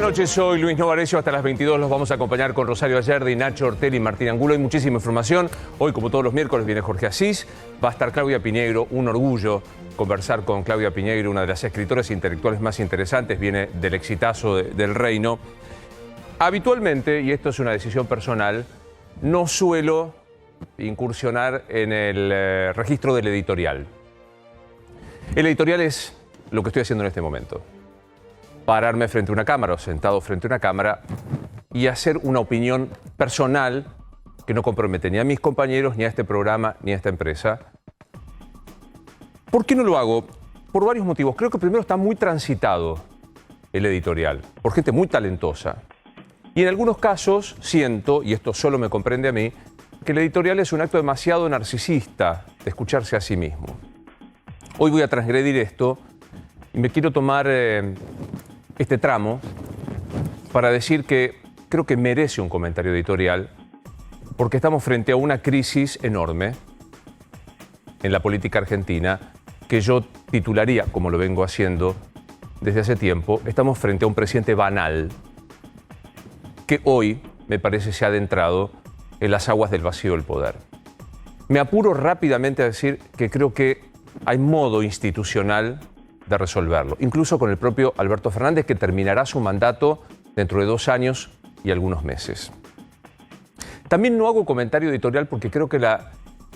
noches, soy Luis Novarecio. Hasta las 22 los vamos a acompañar con Rosario Ayerdi, Nacho Ortelli y Martín Angulo. Hay muchísima información. Hoy, como todos los miércoles, viene Jorge Asís. Va a estar Claudia Piñeiro. Un orgullo conversar con Claudia Piñeiro, una de las escritoras intelectuales más interesantes. Viene del exitazo del Reino. Habitualmente, y esto es una decisión personal, no suelo incursionar en el registro del editorial. El editorial es lo que estoy haciendo en este momento. Pararme frente a una cámara o sentado frente a una cámara y hacer una opinión personal que no compromete ni a mis compañeros, ni a este programa, ni a esta empresa. ¿Por qué no lo hago? Por varios motivos. Creo que primero está muy transitado el editorial, por gente muy talentosa. Y en algunos casos siento, y esto solo me comprende a mí, que el editorial es un acto demasiado narcisista de escucharse a sí mismo. Hoy voy a transgredir esto y me quiero tomar este tramo para decir que creo que merece un comentario editorial porque estamos frente a una crisis enorme en la política argentina que yo titularía, como lo vengo haciendo desde hace tiempo, estamos frente a un presidente banal que hoy me parece se ha adentrado en las aguas del vacío del poder. Me apuro rápidamente a decir que creo que hay modo institucional de resolverlo, incluso con el propio Alberto Fernández, que terminará su mandato dentro de 2 años y algunos meses. También no hago comentario editorial porque creo que la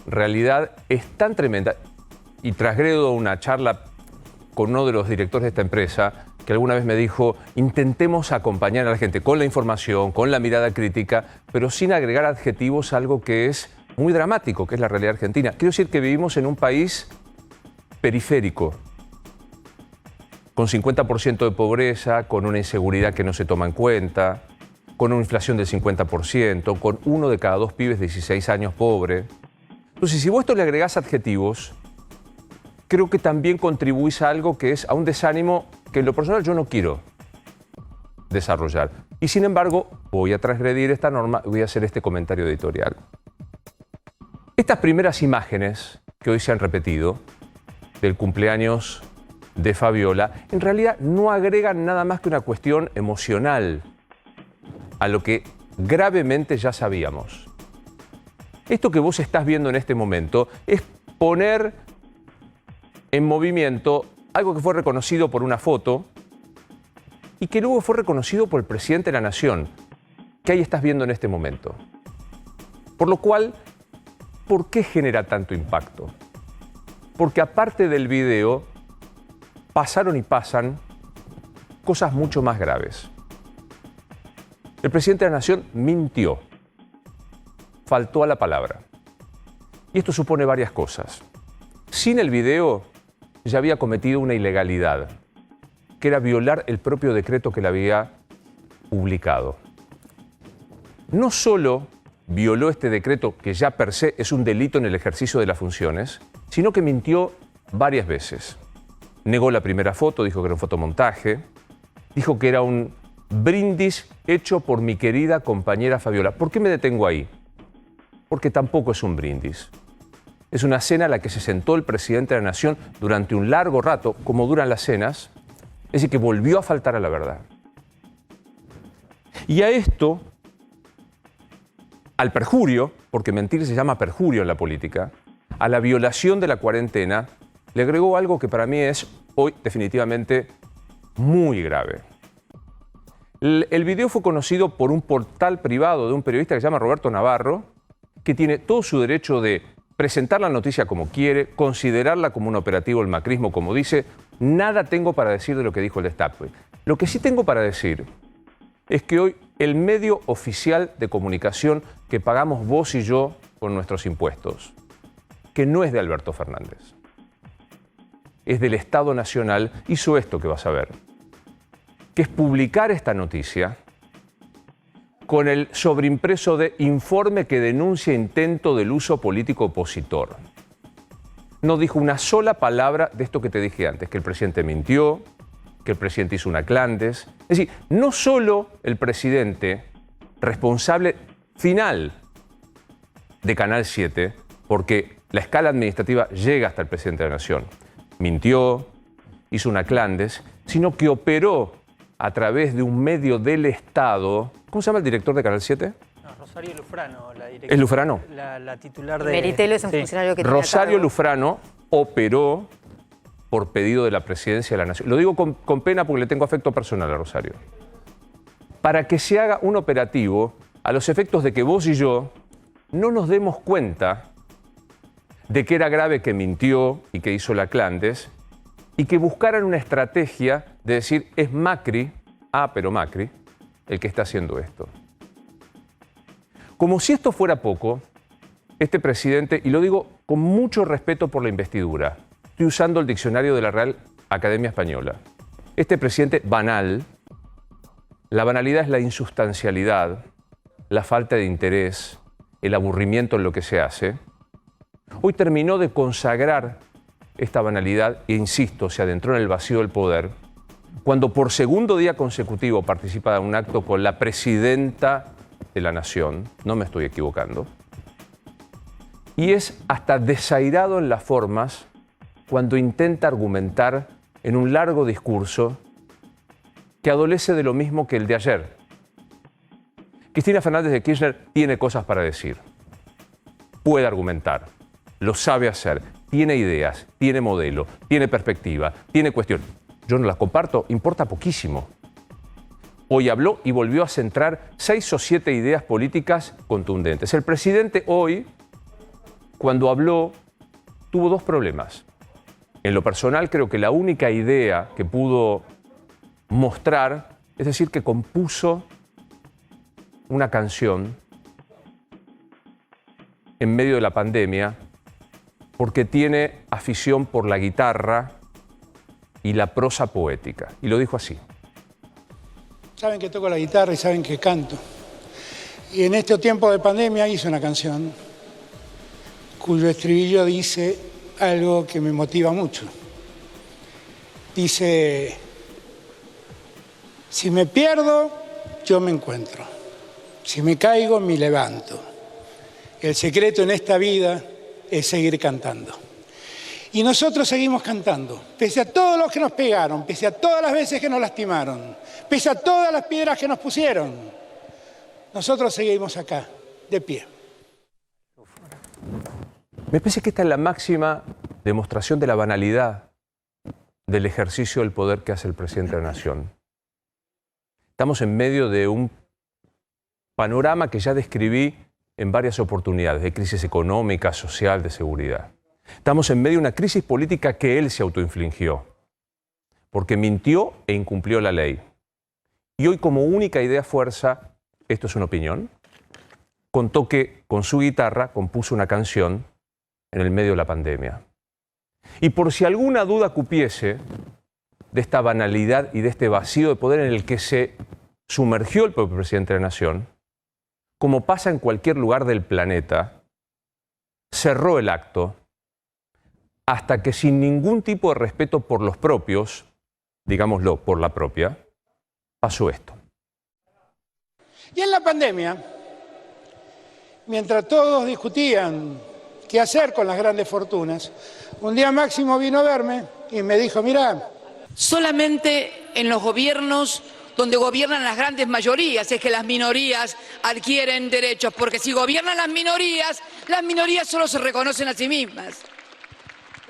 realidad es tan tremenda, y trasgredo una charla con uno de los directores de esta empresa, que alguna vez me dijo, intentemos acompañar a la gente con la información, con la mirada crítica, pero sin agregar adjetivos a algo que es muy dramático, que es la realidad argentina. Quiero decir que vivimos en un país periférico, con 50% de pobreza, con una inseguridad que no se toma en cuenta, con una inflación del 50%, con 1 de cada 2 pibes de 16 años pobre. Entonces, si vos esto le agregás adjetivos, creo que también contribuís a algo que es a un desánimo que en lo personal yo no quiero desarrollar. Y sin embargo, voy a transgredir esta norma y voy a hacer este comentario editorial. Estas primeras imágenes que hoy se han repetido del cumpleaños de Fabiola, en realidad no agregan nada más que una cuestión emocional a lo que gravemente ya sabíamos. Esto que vos estás viendo en este momento es poner en movimiento algo que fue reconocido por una foto y que luego fue reconocido por el presidente de la Nación, que ahí estás viendo en este momento. Por lo cual, ¿por qué genera tanto impacto? Porque aparte del video, pasaron y pasan cosas mucho más graves. El presidente de la Nación mintió, faltó a la palabra. Y esto supone varias cosas. Sin el video, ya había cometido una ilegalidad, que era violar el propio decreto que le había publicado. No solo violó este decreto, que ya per se es un delito en el ejercicio de las funciones, sino que mintió varias veces. Negó la primera foto, dijo que era un fotomontaje, dijo que era un brindis hecho por mi querida compañera Fabiola. ¿Por qué me detengo ahí? Porque tampoco es un brindis. Es una cena a la que se sentó el presidente de la Nación durante un largo rato, como duran las cenas, es decir, que volvió a faltar a la verdad. Y a esto, al perjurio, porque mentir se llama perjurio en la política, a la violación de la cuarentena, le agregó algo que para mí es hoy definitivamente muy grave. El video fue conocido por un portal privado de un periodista que se llama Roberto Navarro, que tiene todo su derecho de presentar la noticia como quiere, considerarla como un operativo del macrismo, como dice. Nada tengo para decir de lo que dijo el Destape. Lo que sí tengo para decir es que hoy el medio oficial de comunicación que pagamos vos y yo con nuestros impuestos, que no es de Alberto Fernández, es del Estado Nacional, hizo esto que vas a ver, que es publicar esta noticia con el sobreimpreso de informe que denuncia intento del uso político opositor. No dijo una sola palabra de esto que te dije antes, que el presidente mintió, que el presidente hizo una clandes. Es decir, no solo el presidente, responsable final de Canal 7, porque la escala administrativa llega hasta el presidente de la Nación, mintió, hizo una clandes, sino que operó a través de un medio del Estado. ¿Cómo se llama el director de Canal 7? No, Rosario Lufrano, la directora. ¿Es Lufrano? La titular de... Meritelo es un funcionario que tiene Rosario Lufrano operó por pedido de la Presidencia de la Nación. Lo digo con pena porque le tengo afecto personal a Rosario. Para que se haga un operativo a los efectos de que vos y yo no nos demos cuenta de que era grave que mintió y que hizo la Clandes y que buscaran una estrategia de decir, es Macri, pero Macri, el que está haciendo esto. Como si esto fuera poco, este presidente, y lo digo con mucho respeto por la investidura, estoy usando el diccionario de la Real Academia Española, este presidente banal, la banalidad es la insustancialidad, la falta de interés, el aburrimiento en lo que se hace, hoy terminó de consagrar esta banalidad e, insisto, se adentró en el vacío del poder, cuando por segundo día consecutivo participa en un acto con la presidenta de la Nación, no me estoy equivocando, y es hasta desairado en las formas cuando intenta argumentar en un largo discurso que adolece de lo mismo que el de ayer. Cristina Fernández de Kirchner tiene cosas para decir, puede argumentar, lo sabe hacer, tiene ideas, tiene modelo, tiene perspectiva, tiene cuestión. Yo no las comparto, importa poquísimo. Hoy habló y volvió a centrar 6 o 7 ideas políticas contundentes. El presidente hoy, cuando habló, tuvo 2 problemas. En lo personal, creo que la única idea que pudo mostrar, es decir, que compuso una canción en medio de la pandemia porque tiene afición por la guitarra y la prosa poética. Y lo dijo así. Saben que toco la guitarra y saben que canto. Y en este tiempo de pandemia hice una canción cuyo estribillo dice algo que me motiva mucho. Dice, si me pierdo, yo me encuentro. Si me caigo, me levanto. El secreto en esta vida es seguir cantando. Y nosotros seguimos cantando, pese a todos los que nos pegaron, pese a todas las veces que nos lastimaron, pese a todas las piedras que nos pusieron. Nosotros seguimos acá, de pie. Me parece que esta es la máxima demostración de la banalidad del ejercicio del poder que hace el presidente de la Nación. Estamos en medio de un panorama que ya describí en varias oportunidades, de crisis económica, social, de seguridad. Estamos en medio de una crisis política que él se autoinfligió, porque mintió e incumplió la ley. Y hoy, como única idea fuerza, esto es una opinión, contó que con su guitarra compuso una canción en el medio de la pandemia. Y por si alguna duda cupiese de esta banalidad y de este vacío de poder en el que se sumergió el propio presidente de la Nación, como pasa en cualquier lugar del planeta, cerró el acto hasta que sin ningún tipo de respeto por los propios, digámoslo, por la propia, pasó esto. Y en la pandemia, mientras todos discutían qué hacer con las grandes fortunas, un día Máximo vino a verme y me dijo, mirá, solamente en los gobiernos donde gobiernan las grandes mayorías es que las minorías adquieren derechos, porque si gobiernan las minorías solo se reconocen a sí mismas.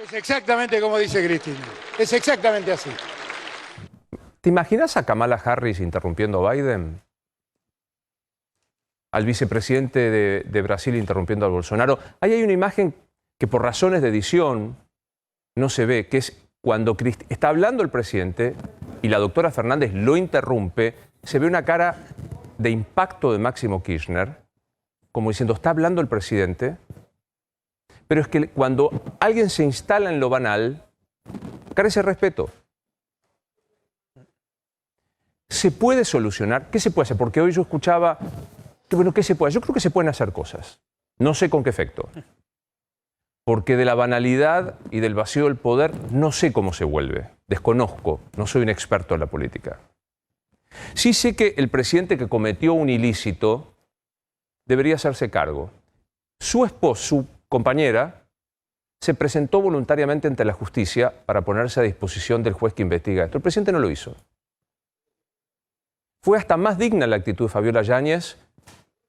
Es exactamente como dice Cristina, es exactamente así. ¿Te imaginas a Kamala Harris interrumpiendo a Biden? Al vicepresidente de Brasil interrumpiendo a Bolsonaro. Ahí hay una imagen que por razones de edición no se ve, que es cuando está hablando el presidente y la doctora Fernández lo interrumpe, se ve una cara de impacto de Máximo Kirchner, como diciendo, está hablando el presidente, pero es que cuando alguien se instala en lo banal, carece de respeto. ¿Se puede solucionar? ¿Qué se puede hacer? Porque hoy yo escuchaba, bueno, ¿qué se puede hacer? Yo creo que se pueden hacer cosas. No sé con qué efecto. Porque de la banalidad y del vacío del poder no sé cómo se vuelve. Desconozco, no soy un experto en la política. Sí sé que el presidente que cometió un ilícito debería hacerse cargo. Su esposa, su compañera, se presentó voluntariamente ante la justicia para ponerse a disposición del juez que investiga esto. El presidente no lo hizo. Fue hasta más digna la actitud de Fabiola Yáñez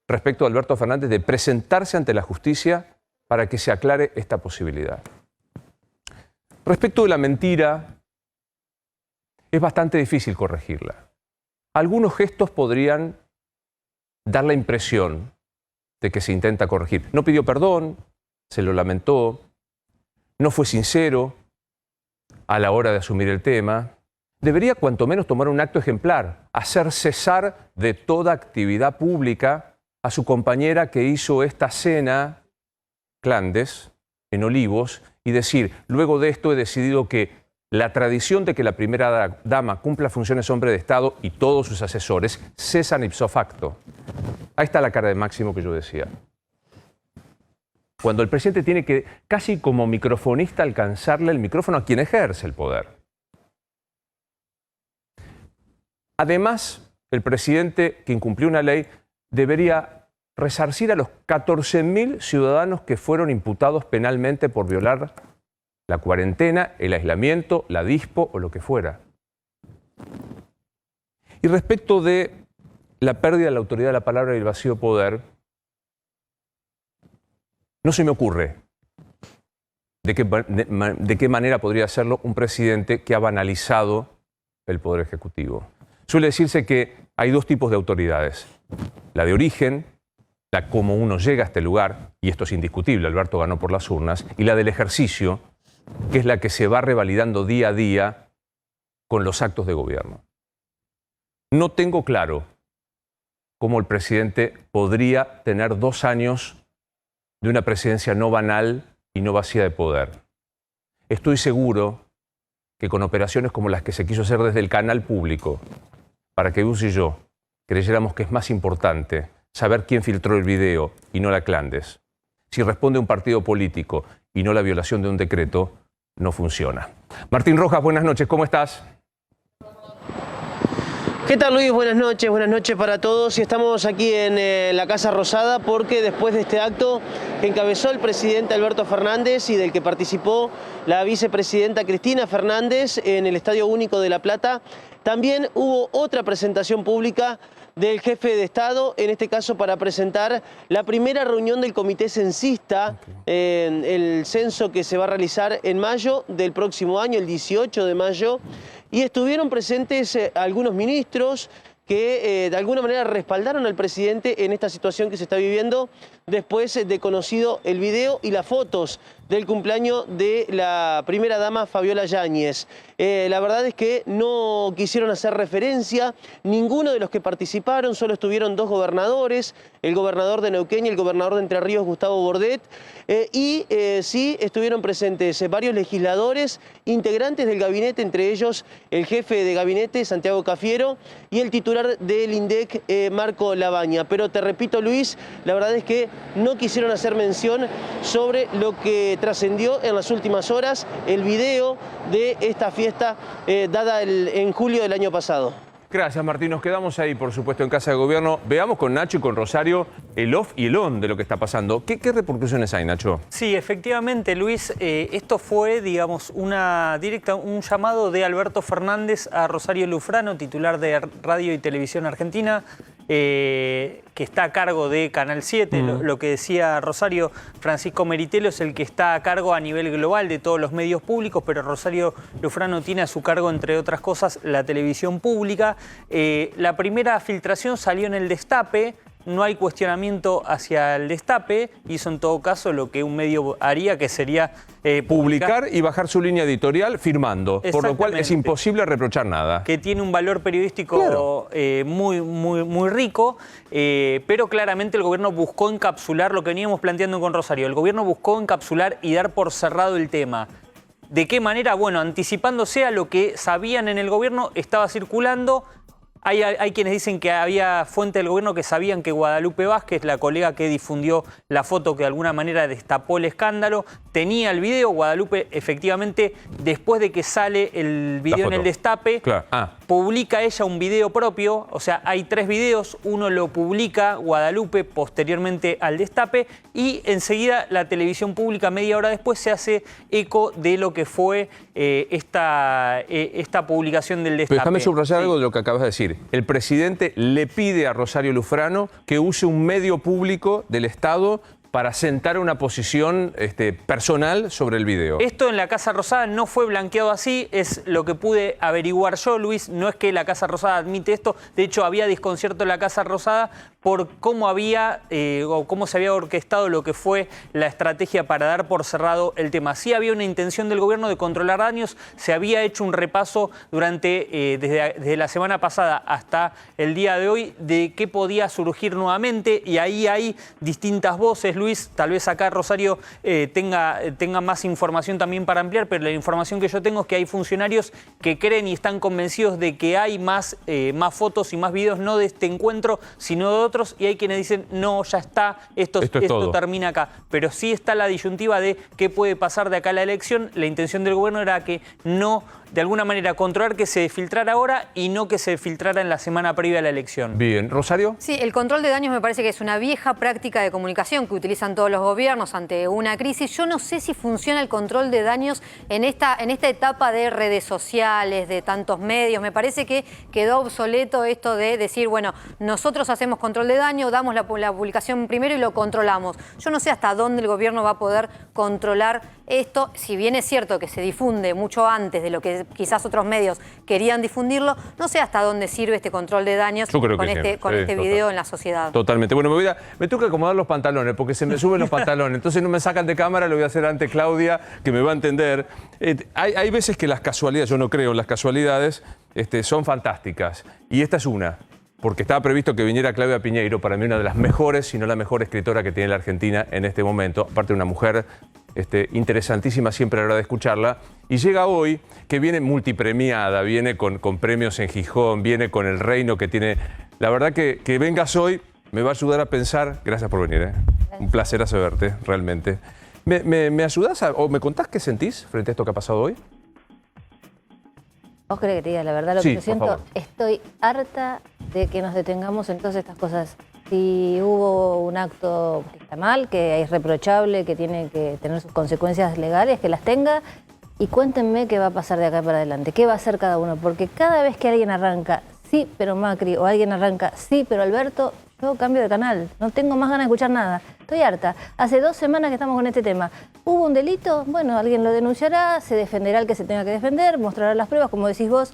respecto a Alberto Fernández de presentarse ante la justicia para que se aclare esta posibilidad. Respecto de la mentira, es bastante difícil corregirla. Algunos gestos podrían dar la impresión de que se intenta corregir. No pidió perdón, se lo lamentó, no fue sincero a la hora de asumir el tema. Debería cuanto menos tomar un acto ejemplar, hacer cesar de toda actividad pública a su compañera que hizo esta cena clandes en Olivos y decir, luego de esto he decidido que la tradición de que la primera dama cumpla funciones hombre de Estado y todos sus asesores cesan ipso facto. Ahí está la cara de Máximo que yo decía. Cuando el presidente tiene que, casi como microfonista, alcanzarle el micrófono a quien ejerce el poder. Además, el presidente que incumplió una ley debería resarcir a los 14.000 ciudadanos que fueron imputados penalmente por violar la cuarentena, el aislamiento, la dispo o lo que fuera. Y respecto de la pérdida de la autoridad de la palabra y el vacío de poder, no se me ocurre de qué manera podría hacerlo un presidente que ha banalizado el poder ejecutivo. Suele decirse que hay dos tipos de autoridades. La de origen, la como uno llega a este lugar, y esto es indiscutible, Alberto ganó por las urnas, y la del ejercicio, que es la que se va revalidando día a día con los actos de gobierno. No tengo claro cómo el presidente podría tener 2 años de una presidencia no banal y no vacía de poder. Estoy seguro que con operaciones como las que se quiso hacer desde el canal público, para que Gus y yo creyéramos que es más importante saber quién filtró el video y no la clandes, si responde a un partido político y no la violación de un decreto, no funciona. Martín Rojas, buenas noches, ¿cómo estás? ¿Qué tal, Luis? Buenas noches para todos. Y estamos aquí en la Casa Rosada porque después de este acto que encabezó el presidente Alberto Fernández y del que participó la vicepresidenta Cristina Fernández en el Estadio Único de La Plata, también hubo otra presentación pública del jefe de Estado, en este caso para presentar la primera reunión del Comité Censista, el censo que se va a realizar en mayo del próximo año, el 18 de mayo, y estuvieron presentes algunos ministros que de alguna manera respaldaron al presidente en esta situación que se está viviendo después de conocido el video y las fotos del cumpleaños de la primera dama Fabiola Yáñez. La verdad es que no quisieron hacer referencia ninguno de los que participaron, solo estuvieron 2 gobernadores, el gobernador de Neuquén y el gobernador de Entre Ríos, Gustavo Bordet, y sí estuvieron presentes varios legisladores, integrantes del gabinete, entre ellos el jefe de gabinete, Santiago Cafiero, y el titular del INDEC, Marco Labaña. Pero te repito, Luis, la verdad es que no quisieron hacer mención sobre lo que trascendió en las últimas horas, el video de esta fiesta dada en julio del año pasado. Gracias, Martín. Nos quedamos ahí, por supuesto, en Casa de Gobierno. Veamos con Nacho y con Rosario el off y el on de lo que está pasando. ¿Qué repercusiones hay, Nacho? Sí, efectivamente, Luis, esto fue, digamos, un llamado de Alberto Fernández a Rosario Lufrano, titular de Radio y Televisión Argentina, que está a cargo de Canal 7, lo que decía Rosario. Francisco Meritelo es el que está a cargo a nivel global de todos los medios públicos, pero Rosario Lufrano tiene a su cargo, entre otras cosas, la televisión pública. La primera filtración salió en el Destape. No hay cuestionamiento hacia el Destape, hizo en todo caso lo que un medio haría, que sería publicar y bajar su línea editorial firmando, por lo cual es imposible reprochar nada. Que tiene un valor periodístico, claro, muy rico, pero claramente el gobierno buscó encapsular lo que veníamos planteando con Rosario. El gobierno buscó encapsular y dar por cerrado el tema. ¿De qué manera? Bueno, anticipándose a lo que sabían en el gobierno, estaba circulando. Hay quienes dicen que había fuentes del gobierno que sabían que Guadalupe Vázquez, la colega que difundió la foto que de alguna manera destapó el escándalo, tenía el video. Guadalupe, efectivamente, después de que sale el video en el Destape, claro, publica ella un video propio. O sea, hay 3 videos. Uno lo publica Guadalupe posteriormente al Destape y enseguida la televisión pública, media hora después, se hace eco de lo que fue esta publicación del Destape. Pero déjame subrayar algo de lo que acabas de decir. decir, el presidente le pide a Rosario Lufrano que use un medio público del Estado para sentar una posición personal sobre el video. Esto en la Casa Rosada no fue blanqueado así, es lo que pude averiguar yo, Luis. No es que la Casa Rosada admite esto, de hecho había desconcierto en la Casa Rosada por cómo cómo se había orquestado lo que fue la estrategia para dar por cerrado el tema. Sí había una intención del gobierno de controlar daños, se había hecho un repaso desde la semana pasada hasta el día de hoy de qué podía surgir nuevamente, y ahí hay distintas voces, Luis. Tal vez acá Rosario tenga más información también para ampliar, pero la información que yo tengo es que hay funcionarios que creen y están convencidos de que hay más fotos y más videos, no de este encuentro, sino de otros, y hay quienes dicen, no, ya está, esto termina acá. Pero sí está la disyuntiva de qué puede pasar de acá a la elección. La intención del gobierno era que no, de alguna manera, controlar que se filtrara ahora y no que se filtrara en la semana previa a la elección. Bien, ¿Rosario? Sí, el control de daños me parece que es una vieja práctica de comunicación que utilizan todos los gobiernos ante una crisis. Yo no sé si funciona el control de daños en esta etapa de redes sociales, de tantos medios. Me parece que quedó obsoleto esto de decir, bueno, nosotros hacemos control de daño, damos la publicación primero y lo controlamos. Yo no sé hasta dónde el gobierno va a poder controlar esto. Si bien es cierto que se difunde mucho antes de lo que quizás otros medios querían difundirlo, no sé hasta dónde sirve este control de daños con este video en la sociedad. Totalmente. Bueno, me tengo que acomodar los pantalones porque se me suben los pantalones. Entonces no me sacan de cámara, lo voy a hacer ante Claudia, que me va a entender. Hay veces que las casualidades, yo no creo en las casualidades, son fantásticas. Y esta es una. Porque estaba previsto que viniera Claudia Piñeiro, para mí una de las mejores, si no la mejor escritora que tiene la Argentina en este momento. Aparte de una mujer interesantísima, siempre a la hora de escucharla. Y llega hoy, que viene multipremiada, viene con premios en Gijón, viene con el reino que tiene. La verdad que vengas hoy me va a ayudar a pensar. Gracias por venir, Un placer verte, realmente. ¿Me ayudás o me contás qué sentís frente a esto que ha pasado hoy? ¿Vos querés que te diga la verdad lo Sí, que yo siento? por favor. Estoy harta de que nos detengamos en todas estas cosas. Si hubo un acto que está mal, que es reprochable, que tiene que tener sus consecuencias legales, que las tenga. Y cuéntenme qué va a pasar de acá para adelante, qué va a hacer cada uno. Porque cada vez que alguien arranca, sí, pero Macri, o alguien arranca, sí, pero Alberto, yo cambio de canal. No tengo más ganas de escuchar nada. Estoy harta. Hace 2 semanas que estamos con este tema. ¿Hubo un delito? Bueno, alguien lo denunciará, se defenderá el que se tenga que defender, mostrará las pruebas, como decís vos.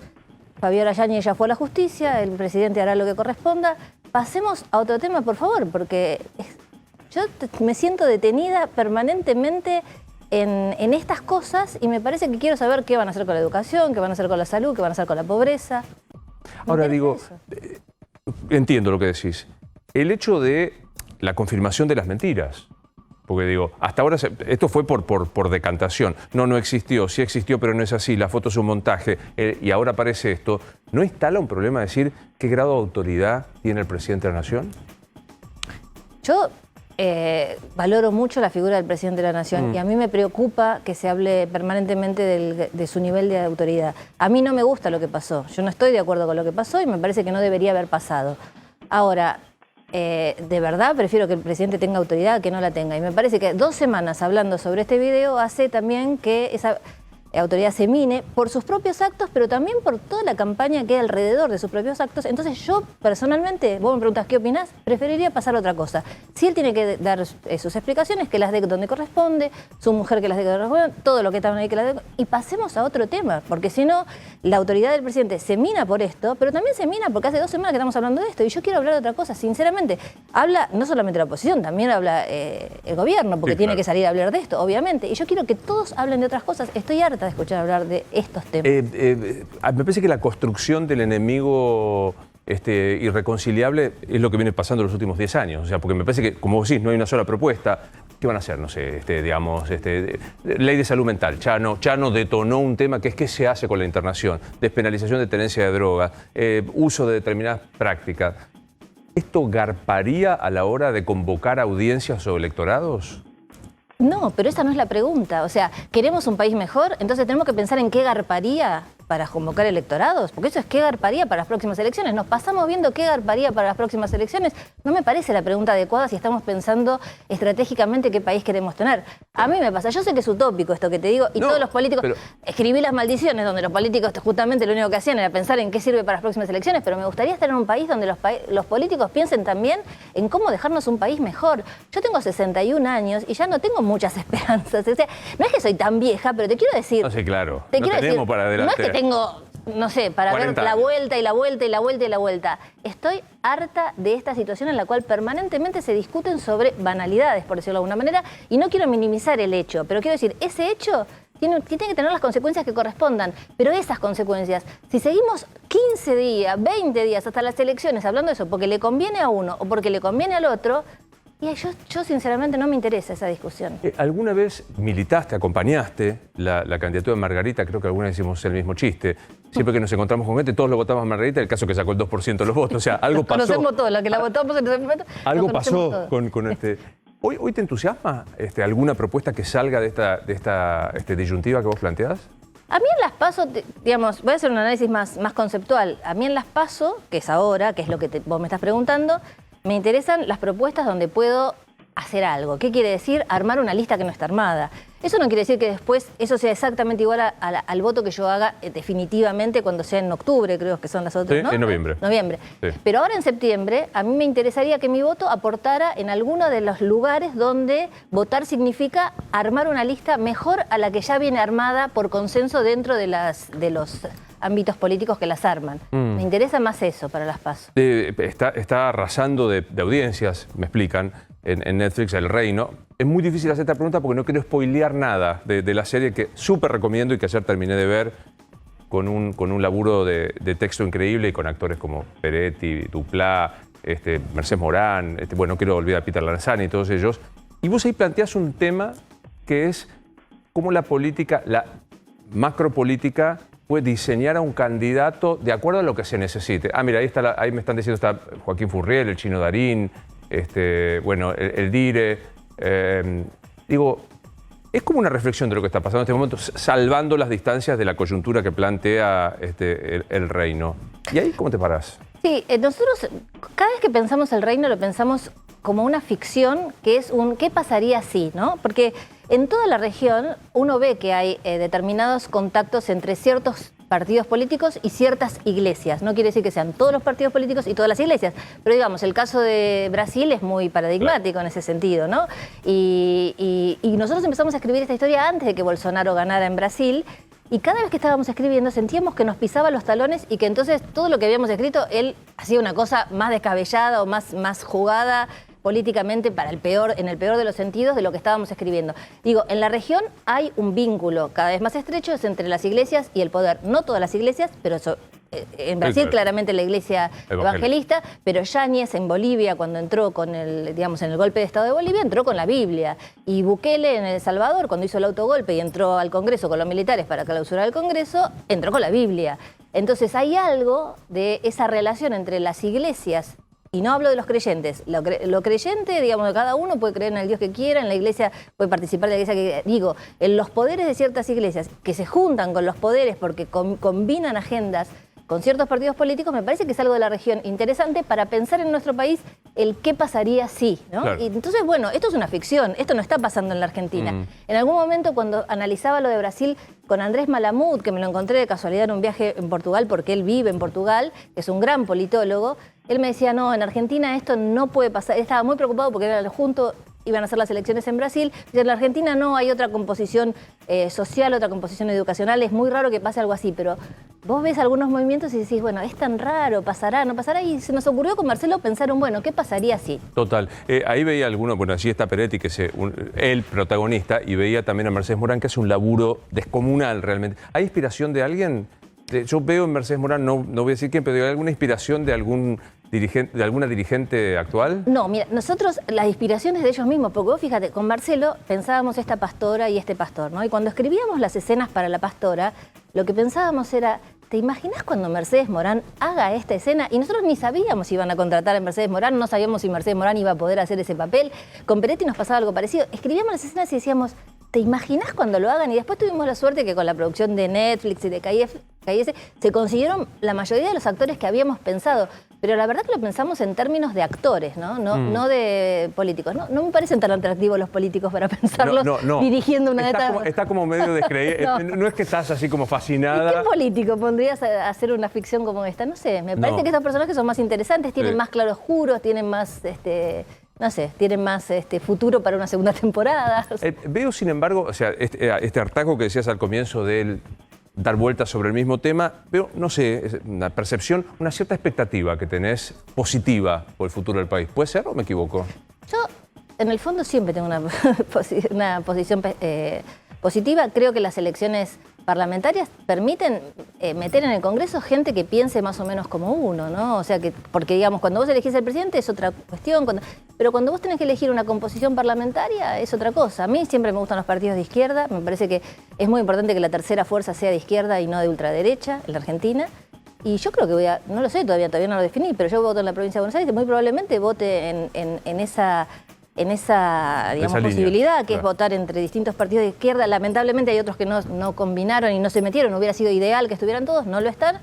Fabiola Yáñez ya fue a la justicia, el presidente hará lo que corresponda. Pasemos a otro tema, por favor, porque yo me siento detenida permanentemente en estas cosas y me parece que quiero saber qué van a hacer con la educación, qué van a hacer con la salud, qué van a hacer con la pobreza. Ahora digo, entiendo lo que decís. El hecho de la confirmación de las mentiras. Porque digo, hasta ahora esto fue por decantación. No existió, sí existió, pero no es así. La foto es un montaje y ahora aparece esto. ¿No instala un problema decir qué grado de autoridad tiene el presidente de la Nación? Yo valoro mucho la figura del presidente de la Nación y a mí me preocupa que se hable permanentemente de su nivel de autoridad. A mí no me gusta lo que pasó. Yo no estoy de acuerdo con lo que pasó y me parece que no debería haber pasado. Ahora, de verdad prefiero que el presidente tenga autoridad que no la tenga. Y me parece que 2 semanas hablando sobre este video hace también que esa autoridad se mine por sus propios actos, pero también por toda la campaña que hay alrededor de sus propios actos. Entonces yo personalmente, vos me preguntás qué opinás, preferiría pasar a otra cosa. Si él tiene que dar sus explicaciones, que las dé donde corresponde, su mujer que las dé donde corresponde, todo lo que está ahí que las dé, y pasemos a otro tema, porque si no, la autoridad del presidente se mina por esto, pero también se mina porque hace 2 semanas que estamos hablando de esto, y yo quiero hablar de otra cosa, sinceramente. Habla no solamente la oposición, también habla el gobierno, porque tiene que salir a hablar de esto, obviamente, y yo quiero que todos hablen de otras cosas. Estoy harta de escuchar hablar de estos temas. Me parece que la construcción del enemigo irreconciliable es lo que viene pasando en los últimos 10 años. O sea, porque me parece que, como vos decís, no hay una sola propuesta. ¿Qué van a hacer? No sé, ley de salud mental. Chano detonó un tema que es qué se hace con la internación, despenalización de tenencia de drogas, uso de determinadas prácticas. ¿Esto garparía a la hora de convocar audiencias o electorados? No, pero esa no es la pregunta. O sea, ¿queremos un país mejor? Entonces tenemos que pensar en qué garparía para convocar electorados? Porque eso es qué garparía para las próximas elecciones. Nos pasamos viendo qué garparía para las próximas elecciones. No me parece la pregunta adecuada si estamos pensando estratégicamente qué país queremos tener. A mí me pasa, yo sé que es utópico esto que te digo, y todos los políticos... Escribí Las maldiciones, donde los políticos justamente lo único que hacían era pensar en qué sirve para las próximas elecciones, pero me gustaría estar en un país donde los políticos piensen también en cómo dejarnos un país mejor. Yo tengo 61 años y ya no tengo muchas esperanzas. O sea, no es que soy tan vieja, pero te quiero decir... No sé, claro. Te No quiero tenemos decir, para adelante. no es que tengo, no sé, para ver 40 la años. vuelta y la vuelta y la vuelta y la vuelta. Estoy harta de esta situación en la cual permanentemente se discuten sobre banalidades, por decirlo de alguna manera, y no quiero minimizar el hecho, pero quiero decir, ese hecho tiene que tener las consecuencias que correspondan, pero esas consecuencias, si seguimos 15 días, 20 días hasta las elecciones hablando de eso porque le conviene a uno o porque le conviene al otro, y yo sinceramente no me interesa esa discusión. ¿Alguna vez militaste, acompañaste la candidatura de Margarita? Creo que alguna vez hicimos el mismo chiste. Siempre que nos encontramos con gente, todos lo votamos a Margarita, el caso que sacó el 2% de los votos. O sea, algo pasó. Conocemos todos, la que la votamos en ese momento. Algo pasó con este... ¿Hoy te entusiasma alguna propuesta que salga de esta disyuntiva que vos planteás? A mí en las PASO, digamos, voy a hacer un análisis más conceptual. A mí en las PASO, que es ahora, que es lo que vos me estás preguntando, me interesan las propuestas donde puedo hacer algo. ¿Qué quiere decir? Armar una lista que no está armada. Eso no quiere decir que después eso sea exactamente igual al voto que yo haga definitivamente cuando sea en octubre, creo que son las otras, Sí, ¿no? en noviembre. Noviembre. Sí. Pero ahora en septiembre a mí me interesaría que mi voto aportara en alguno de los lugares donde votar significa armar una lista mejor a la que ya viene armada por consenso dentro de los ámbitos políticos que las arman. Me interesa más eso para las PASO. Está arrasando de audiencias, me explican, en Netflix, El Reino. Es muy difícil hacer esta pregunta porque no quiero spoilear nada de la serie que súper recomiendo y que ayer terminé de ver con un laburo de texto increíble y con actores como Peretti, Duplá, Mercedes Morán, bueno, no quiero olvidar a Peter Lanzani y todos ellos. Y vos ahí planteás un tema que es cómo la política, la macropolítica, puede diseñar a un candidato de acuerdo a lo que se necesite. Ah, mira, ahí me están diciendo, está Joaquín Furriel, el Chino Darín, bueno, el Dire. Digo, es como una reflexión de lo que está pasando en este momento, salvando las distancias de la coyuntura que plantea el Reino. ¿Y ahí cómo te parás? Sí, nosotros cada vez que pensamos el Reino lo pensamos como una ficción que es un ¿qué pasaría si? ¿No? Porque en toda la región uno ve que hay determinados contactos entre ciertos partidos políticos y ciertas iglesias. No quiere decir que sean todos los partidos políticos y todas las iglesias, pero digamos, el caso de Brasil es muy paradigmático en ese sentido, ¿no? Y nosotros empezamos a escribir esta historia antes de que Bolsonaro ganara en Brasil, y cada vez que estábamos escribiendo sentíamos que nos pisaba los talones y que entonces todo lo que habíamos escrito, él hacía una cosa más descabellada o más jugada políticamente en el peor de los sentidos de lo que estábamos escribiendo. Digo, en la región hay un vínculo cada vez más estrecho entre las iglesias y el poder. No todas las iglesias, pero en Brasil claramente la iglesia evangelista, pero Yáñez en Bolivia, cuando entró en el golpe de Estado de Bolivia, entró con la Biblia. Y Bukele en El Salvador, cuando hizo el autogolpe y entró al Congreso con los militares para clausurar el Congreso, entró con la Biblia. Entonces hay algo de esa relación entre las iglesias. Y no hablo de los creyentes. Lo creyente, digamos, cada uno puede creer en el Dios que quiera, en la iglesia puede participar de la iglesia que quiera. Digo, en los poderes de ciertas iglesias que se juntan con los poderes porque combinan agendas con ciertos partidos políticos, me parece que es algo de la región interesante para pensar en nuestro país el qué pasaría si, ¿no? Claro. Y entonces, bueno, esto es una ficción, esto no está pasando en la Argentina. En algún momento, cuando analizaba lo de Brasil con Andrés Malamud, que me lo encontré de casualidad en un viaje en Portugal, porque él vive en Portugal, que es un gran politólogo, él me decía, no, en Argentina esto no puede pasar. Él estaba muy preocupado porque era junto, iban a hacer las elecciones en Brasil. En la Argentina no hay otra composición social, otra composición educacional. Es muy raro que pase algo así, pero vos ves algunos movimientos y decís, bueno, es tan raro, pasará, no pasará. Y se nos ocurrió con Marcelo pensar bueno, ¿qué pasaría si? Total. Ahí veía alguno, bueno, allí está Peretti, que es el protagonista, y veía también a Mercedes Morán, que hace un laburo descomunal realmente. ¿Hay inspiración de alguien? Yo veo en Mercedes Morán, no voy a decir quién, pero ¿hay alguna inspiración de alguna dirigente actual? No, mira, nosotros las inspiraciones de ellos mismos, porque vos fíjate, con Marcelo pensábamos esta pastora y este pastor, ¿no? Y cuando escribíamos las escenas para la pastora, lo que pensábamos era, ¿te imaginas cuando Mercedes Morán haga esta escena? Y nosotros ni sabíamos si iban a contratar a Mercedes Morán, no sabíamos si Mercedes Morán iba a poder hacer ese papel. Con Peretti nos pasaba algo parecido. Escribíamos las escenas y decíamos, ¿te imaginas cuando lo hagan? Y después tuvimos la suerte que con la producción de Netflix y de KIF cayese, se consiguieron la mayoría de los actores que habíamos pensado. Pero la verdad que lo pensamos en términos de actores, no de políticos. No me parecen tan atractivos los políticos para pensarlos dirigiendo una Está como medio descreído. No es que estás así como fascinada. ¿Y qué político pondrías a hacer una ficción como esta? No sé, me parece que estos personajes son más interesantes, tienen más claroscuros, tienen más... no sé, tienen más futuro para una segunda temporada. Veo, sin embargo, o sea, este hartazgo que decías al comienzo del dar vueltas sobre el mismo tema, pero no sé, es una percepción, una cierta expectativa que tenés positiva por el futuro del país. ¿Puede ser o me equivoco? Yo, en el fondo, siempre tengo una posición positiva. Creo que las elecciones parlamentarias permiten meter en el Congreso gente que piense más o menos como uno, ¿no? O sea, porque digamos, cuando vos elegís al presidente es otra cuestión, pero cuando vos tenés que elegir una composición parlamentaria es otra cosa. A mí siempre me gustan los partidos de izquierda, me parece que es muy importante que la tercera fuerza sea de izquierda y no de ultraderecha en la Argentina. Y yo creo que no lo sé, todavía no lo definí, pero yo voto en la provincia de Buenos Aires y muy probablemente vote en esa digamos, posibilidad, que es votar entre distintos partidos de izquierda. Lamentablemente hay otros que no combinaron y no se metieron. Hubiera sido ideal que estuvieran todos, no lo están.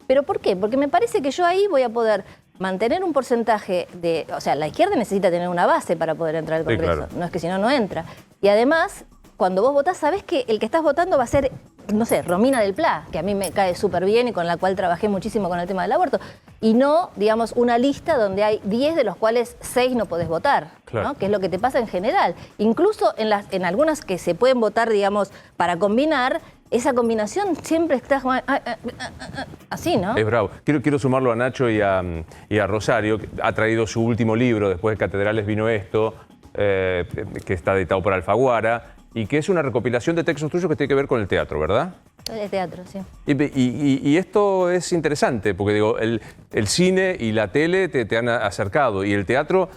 ¿Pero por qué? Porque me parece que yo ahí voy a poder mantener un porcentaje de... O sea, la izquierda necesita tener una base para poder entrar al Congreso. Claro. No es que si no entra. Y además, cuando vos votás, sabés que el que estás votando va a ser, no sé, Romina del Pla, que a mí me cae súper bien y con la cual trabajé muchísimo con el tema del aborto. Y no, digamos, una lista donde hay 10 de los cuales 6 no podés votar, claro, ¿no? Que es lo que te pasa en general. Incluso en algunas que se pueden votar, digamos, para combinar, esa combinación siempre está así, ¿no? Es bravo. Quiero sumarlo a Nacho y a Rosario, que ha traído su último libro, Después de Catedrales vino esto, que está editado por Alfaguara, y que es una recopilación de textos tuyos que tiene que ver con el teatro, ¿verdad? El teatro, sí. Y esto es interesante, porque digo, el cine y la tele te han acercado, y el teatro...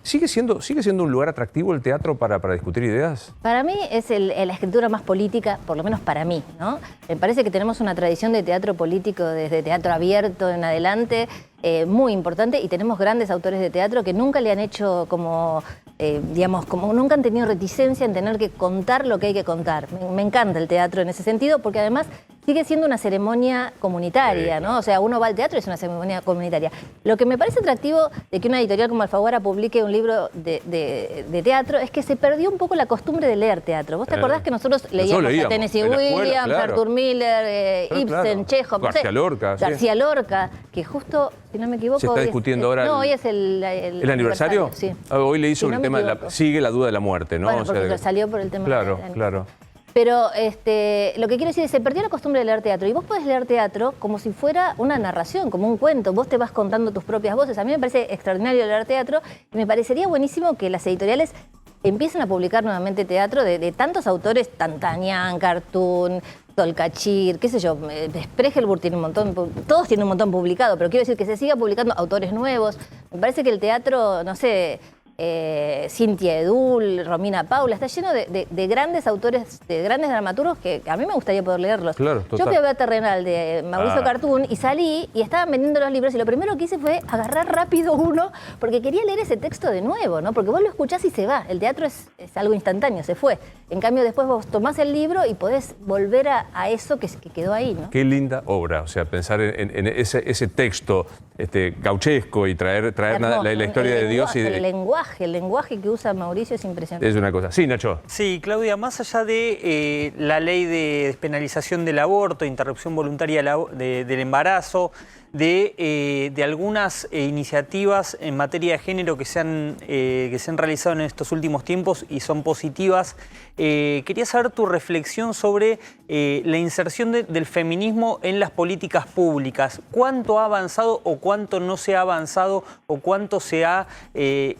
¿Sigue siendo un lugar atractivo el teatro para discutir ideas? Para mí es la escritura más política, por lo menos para mí, ¿no? Me parece que tenemos una tradición de teatro político desde teatro abierto en adelante, muy importante, y tenemos grandes autores de teatro que nunca le han hecho como nunca han tenido reticencia en tener que contar lo que hay que contar. Me encanta el teatro en ese sentido, porque además sigue siendo una ceremonia comunitaria, ¿no? O sea, uno va al teatro y es una ceremonia comunitaria. Lo que me parece atractivo de que una editorial como Alfaguara publique un libro de teatro es que se perdió un poco la costumbre de leer teatro. ¿Vos te acordás que nosotros leíamos a Tennessee Williams, Arthur Miller, Ibsen, Chekhov, García Lorca? García Lorca, que justo, si no me equivoco... ¿Se está discutiendo ahora? No, hoy es el aniversario. Sí. Hoy leí sobre el tema sigue la duda de la muerte, ¿no? Bueno, porque salió por el tema... Claro. Pero lo que quiero decir es que se perdió la costumbre de leer teatro. Y vos podés leer teatro como si fuera una narración, como un cuento. Vos te vas contando tus propias voces. A mí me parece extraordinario leer teatro y me parecería buenísimo que las editoriales empiecen a publicar nuevamente teatro de tantos autores, D'Artagnan, Cartoon, Tolkachir, qué sé yo, Spregelburg tiene un montón, todos tienen un montón publicado, pero quiero decir que se siga publicando autores nuevos. Me parece que el teatro, no sé... Cintia Edul, Romina Paula, está lleno de grandes autores, de grandes dramaturgos que a mí me gustaría poder leerlos. Claro, total. Yo fui a ver Terrenal de Mauricio Cartoon y salí y estaban vendiendo los libros y lo primero que hice fue agarrar rápido uno porque quería leer ese texto de nuevo, ¿no? Porque vos lo escuchás y se va. El teatro es algo instantáneo, se fue. En cambio, después vos tomás el libro y podés volver a eso que quedó ahí, ¿no? Qué linda obra, o sea, pensar en ese texto gauchesco y traer la historia de Dios y el lenguaje que usa Mauricio es impresionante. Es una cosa. Sí, Nacho. Sí, Claudia, más allá de la ley de despenalización del aborto, interrupción voluntaria del embarazo, de algunas iniciativas en materia de género que se han realizado en estos últimos tiempos y son positivas, quería saber tu reflexión sobre la inserción del feminismo en las políticas públicas. ¿Cuánto ha avanzado o cuánto no se ha avanzado o cuánto se ha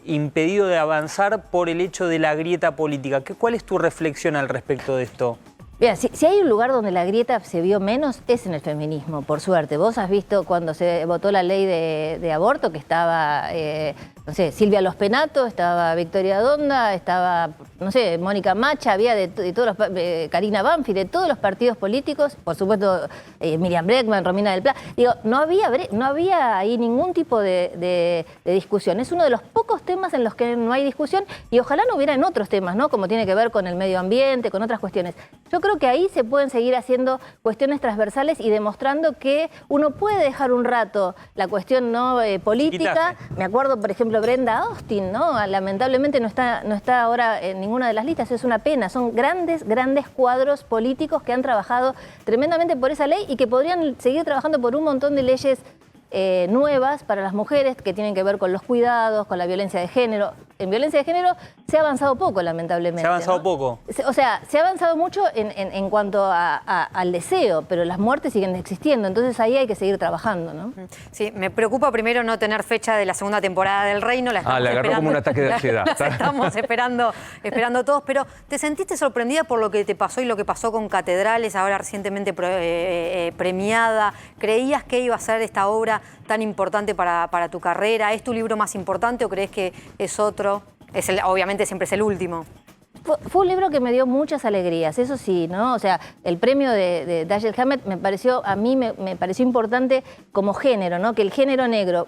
impedido de avanzar por el hecho de la grieta política? ¿Cuál es tu reflexión al respecto de esto? Mira, si hay un lugar donde la grieta se vio menos es en el feminismo, por suerte. Vos has visto cuando se votó la ley de aborto que estaba no sé, Silvia Los Penato, estaba Victoria Donda, estaba, no sé, Mónica Macha, había de todos los, Karina Banfi, de todos los partidos políticos, por supuesto Miriam Bregman, Romina del Pla. Digo, no había ahí ningún tipo de discusión. Es uno de los pocos temas en los que no hay discusión y ojalá no hubiera en otros temas, ¿no? Como tiene que ver con el medio ambiente, con otras cuestiones. Yo creo que ahí se pueden seguir haciendo cuestiones transversales y demostrando que uno puede dejar un rato la cuestión no política. Me acuerdo, por ejemplo, Brenda Austin, ¿no? Lamentablemente no está ahora en ninguna de las listas, es una pena. Son grandes cuadros políticos que han trabajado tremendamente por esa ley y que podrían seguir trabajando por un montón de leyes nuevas para las mujeres que tienen que ver con los cuidados, con la violencia de género. En violencia de género se ha avanzado poco, lamentablemente. Se ha avanzado, ¿no? Poco. O sea, se ha avanzado mucho en cuanto al deseo, pero las muertes siguen existiendo, entonces ahí hay que seguir trabajando, ¿no? Sí, me preocupa primero no tener fecha de la segunda temporada del Reino. La estamos le agarró esperando, como un ataque de ansiedad. La estamos esperando todos, pero ¿te sentiste sorprendida por lo que te pasó y lo que pasó con Catedrales, ahora recientemente premiada? ¿Creías que iba a ser esta obra tan importante para tu carrera? ¿Es tu libro más importante o crees que es otro? Obviamente siempre es el último. Fue un libro que me dio muchas alegrías, eso sí, ¿no? O sea, el premio de Dashiell Hammett a mí me pareció importante como género, ¿no? Que el género negro,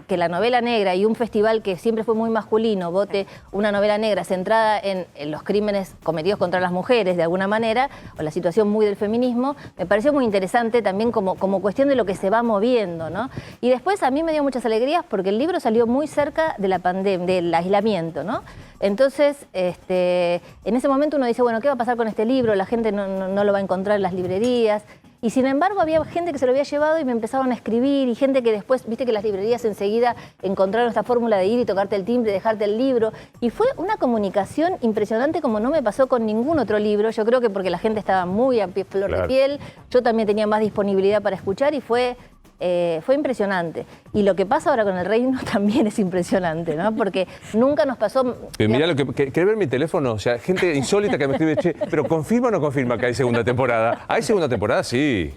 que la novela negra y un festival que siempre fue muy masculino vote una novela negra centrada en los crímenes cometidos contra las mujeres de alguna manera, o la situación muy del feminismo, me pareció muy interesante también como cuestión de lo que se va moviendo, ¿no? Y después a mí me dio muchas alegrías porque el libro salió muy cerca de la pandemia, del aislamiento, ¿no? Entonces, en ese momento uno dice, bueno, ¿qué va a pasar con este libro? La gente no lo va a encontrar en las librerías. Y sin embargo había gente que se lo había llevado y me empezaban a escribir y gente que después, viste que las librerías enseguida encontraron esta fórmula de ir y tocarte el timbre, dejarte el libro. Y fue una comunicación impresionante como no me pasó con ningún otro libro. Yo creo que porque la gente estaba muy a flor de piel, yo también tenía más disponibilidad para escuchar y fue impresionante. Y lo que pasa ahora con el Reino también es impresionante, ¿no? Porque nunca nos pasó... Mirá, ¿querés ver mi teléfono? O sea, gente insólita que me escribe, che, pero ¿confirma o no confirma que hay segunda temporada? ¿Hay segunda temporada? Sí.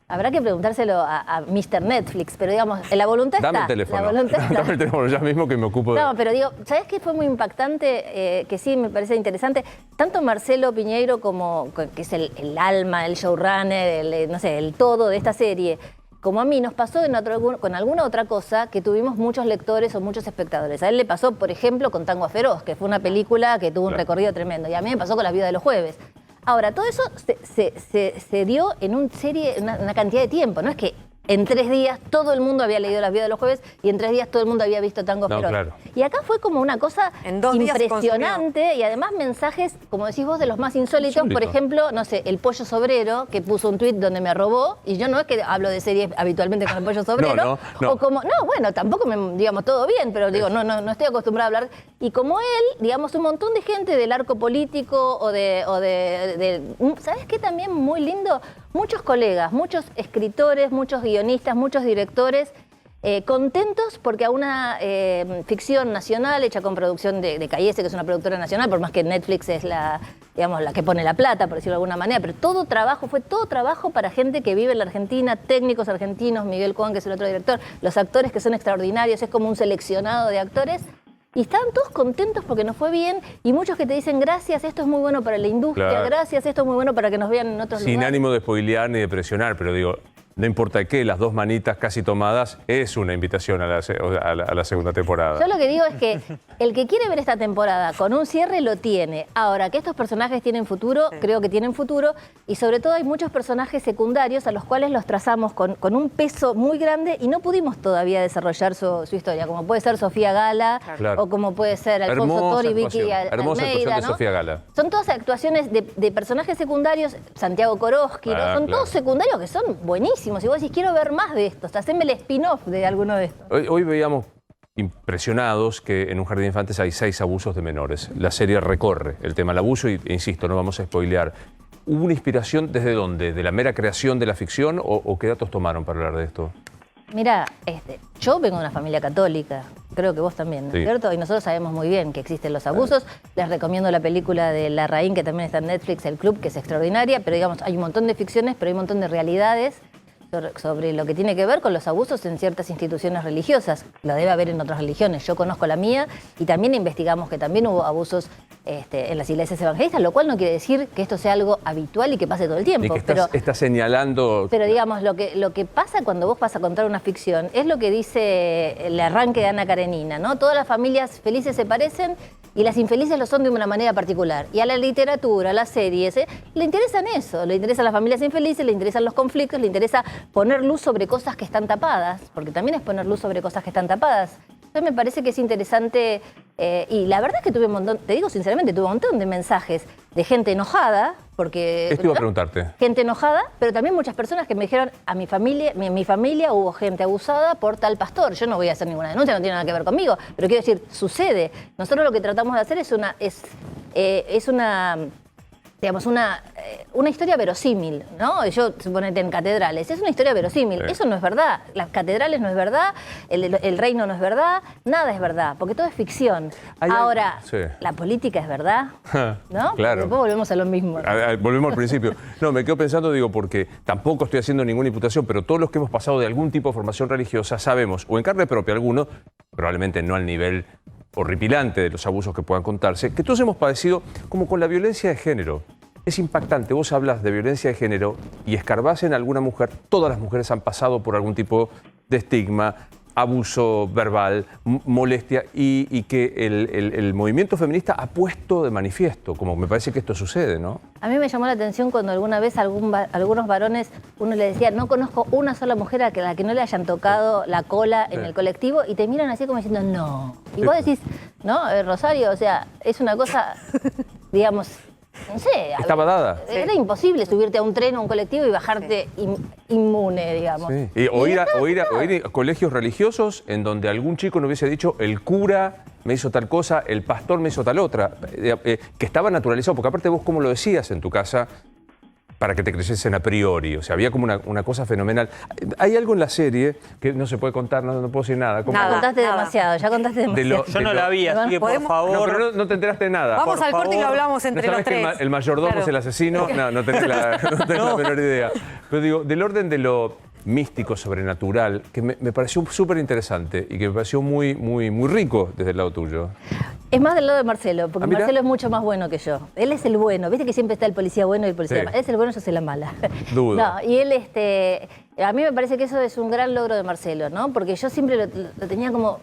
Habrá que preguntárselo a Mr. Netflix, pero digamos, la voluntad está. Dame el teléfono. La voluntad está. Dame el teléfono ya mismo que me ocupo de... No, pero digo, ¿sabes qué fue muy impactante? Que sí, me parece interesante. Tanto Marcelo Piñeiro como, que es el alma, el showrunner, no sé, el todo de esta serie, como a mí nos pasó con alguna otra cosa que tuvimos muchos lectores o muchos espectadores. A él le pasó, por ejemplo, con Tango Feroz, que fue una película que tuvo un recorrido tremendo. Y a mí me pasó con Las Viudas de los Jueves. Ahora, todo eso se dio en una cantidad de tiempo. No es que en 3 días todo el mundo había leído Las Viudas de los Jueves y en 3 días todo el mundo había visto Tango Feroz. Claro. Y acá fue como una cosa impresionante y además mensajes, como decís vos, de los más insólitos. Por ejemplo, no sé, el Pollo Sobrero, que puso un tuit donde me arrobó, y yo no es que hablo de series habitualmente con el Pollo Sobrero. No. O como, bueno, tampoco digamos, todo bien, pero digo, no estoy acostumbrada a hablar. Y como él, digamos, un montón de gente del arco político ¿sabes qué también muy lindo? Muchos colegas, muchos escritores, muchos guionistas, muchos directores contentos porque a una ficción nacional hecha con producción de Cayese, que es una productora nacional, por más que Netflix es la que pone la plata, por decirlo de alguna manera, pero fue todo trabajo para gente que vive en la Argentina, técnicos argentinos, Miguel Cuán, que es el otro director, los actores que son extraordinarios, es como un seleccionado de actores. Y estaban todos contentos porque nos fue bien y muchos que te dicen gracias, esto es muy bueno para la industria, gracias, esto es muy bueno para que nos vean en otros lugares. Sin ánimo de spoilear ni de presionar, pero digo, no importa qué, las 2 manitas casi tomadas es una invitación a la segunda temporada. Yo lo que digo es que el que quiere ver esta temporada con un cierre lo tiene. Ahora, que estos personajes tienen futuro, creo que tienen futuro, y sobre todo hay muchos personajes secundarios a los cuales los trazamos con un peso muy grande y no pudimos todavía desarrollar su historia, como puede ser Sofía Gala, o como puede ser Alfonso Tori, Vicky Almeida. Hermosa actuación de Sofía Gala. Son todas actuaciones de personajes secundarios, Santiago Koroski, ¿no? Son todos secundarios que son buenísimos. Y vos decís, quiero ver más de estos, haceme el spin-off de alguno de estos. Hoy veíamos impresionados que en Un jardín de infantes hay 6 abusos de menores. La serie recorre el tema del abuso e insisto, no vamos a spoilear. ¿Hubo una inspiración desde dónde? ¿De la mera creación de la ficción o qué datos tomaron para hablar de esto? Mira, yo vengo de una familia católica, creo que vos también, ¿no es cierto? Y nosotros sabemos muy bien que existen los abusos. Les recomiendo la película de Larraín, que también está en Netflix, El Club, que es extraordinaria, pero digamos, hay un montón de ficciones, pero hay un montón de realidades sobre lo que tiene que ver con los abusos en ciertas instituciones religiosas. Lo debe haber en otras religiones. Yo conozco la mía y también investigamos que también hubo abusos en las iglesias evangelistas, lo cual no quiere decir que esto sea algo habitual y que pase todo el tiempo. Y que estás señalando... Pero digamos, lo que pasa cuando vos vas a contar una ficción es lo que dice el arranque de Ana Karenina, ¿no? Todas las familias felices se parecen y las infelices lo son de una manera particular. Y a la literatura, a las series, le interesan eso, le interesan las familias infelices, le interesan los conflictos, le interesa poner luz sobre cosas que están tapadas, porque también es poner luz sobre cosas que están tapadas. Entonces me parece que es interesante, y la verdad es que tuve un montón, te digo sinceramente, tuve un montón de mensajes de gente enojada, porque... Esto iba a preguntarte. Gente enojada, pero también muchas personas que me dijeron, en mi familia hubo gente abusada por tal pastor. Yo no voy a hacer ninguna denuncia, no tiene nada que ver conmigo, pero quiero decir, sucede. Nosotros lo que tratamos de hacer es una historia verosímil, ¿no? Yo, suponete en catedrales, es una historia verosímil. Sí. Eso no es verdad. Las catedrales no es verdad, el reino no es verdad, nada es verdad, porque todo es ficción. Ahora, sí. La política es verdad, ¿no? Claro. Después volvemos a lo mismo. Volvemos al principio. No, me quedo pensando, digo, porque tampoco estoy haciendo ninguna imputación, pero todos los que hemos pasado de algún tipo de formación religiosa sabemos, o en carne propia alguno, probablemente no al nivel horripilante de los abusos que puedan contarse, que todos hemos padecido como con la violencia de género. Es impactante, vos hablas de violencia de género y escarbás en alguna mujer, todas las mujeres han pasado por algún tipo de estigma, abuso verbal, molestia, y que el movimiento feminista ha puesto de manifiesto, como me parece que esto sucede, ¿no? A mí me llamó la atención cuando alguna vez algunos varones, uno le decía, no conozco una sola mujer a la que no le hayan tocado la cola en el colectivo, y te miran así como diciendo, no. Y vos decís, no, Rosario, o sea, es una cosa, digamos... No sé. Estaba dada. Era imposible subirte a un tren o un colectivo y bajarte inmune, digamos. Sí. O ir a colegios religiosos en donde algún chico no hubiese dicho el cura me hizo tal cosa, el pastor me hizo tal otra, que estaba naturalizado, porque aparte vos como lo decías en tu casa, para que te creyesen a priori, o sea, había como una cosa fenomenal. Hay algo en la serie que no se puede contar, no puedo decir nada. Ya contaste demasiado. Yo no la vi, así que por favor... No, pero no te enteraste de nada. Vamos al corte y lo hablamos entre los tres. Que el mayordomo es el asesino, no tenés la menor idea. Pero digo, del orden de lo místico, sobrenatural, que me pareció súper interesante y que me pareció muy rico desde el lado tuyo. Es más del lado de Marcelo, porque Marcelo es mucho más bueno que yo. Él es el bueno, viste que siempre está el policía bueno y el policía malo. Él es el bueno, yo soy la mala. Dudo. No, y él, a mí me parece que eso es un gran logro de Marcelo, ¿no? Porque yo siempre lo tenía como,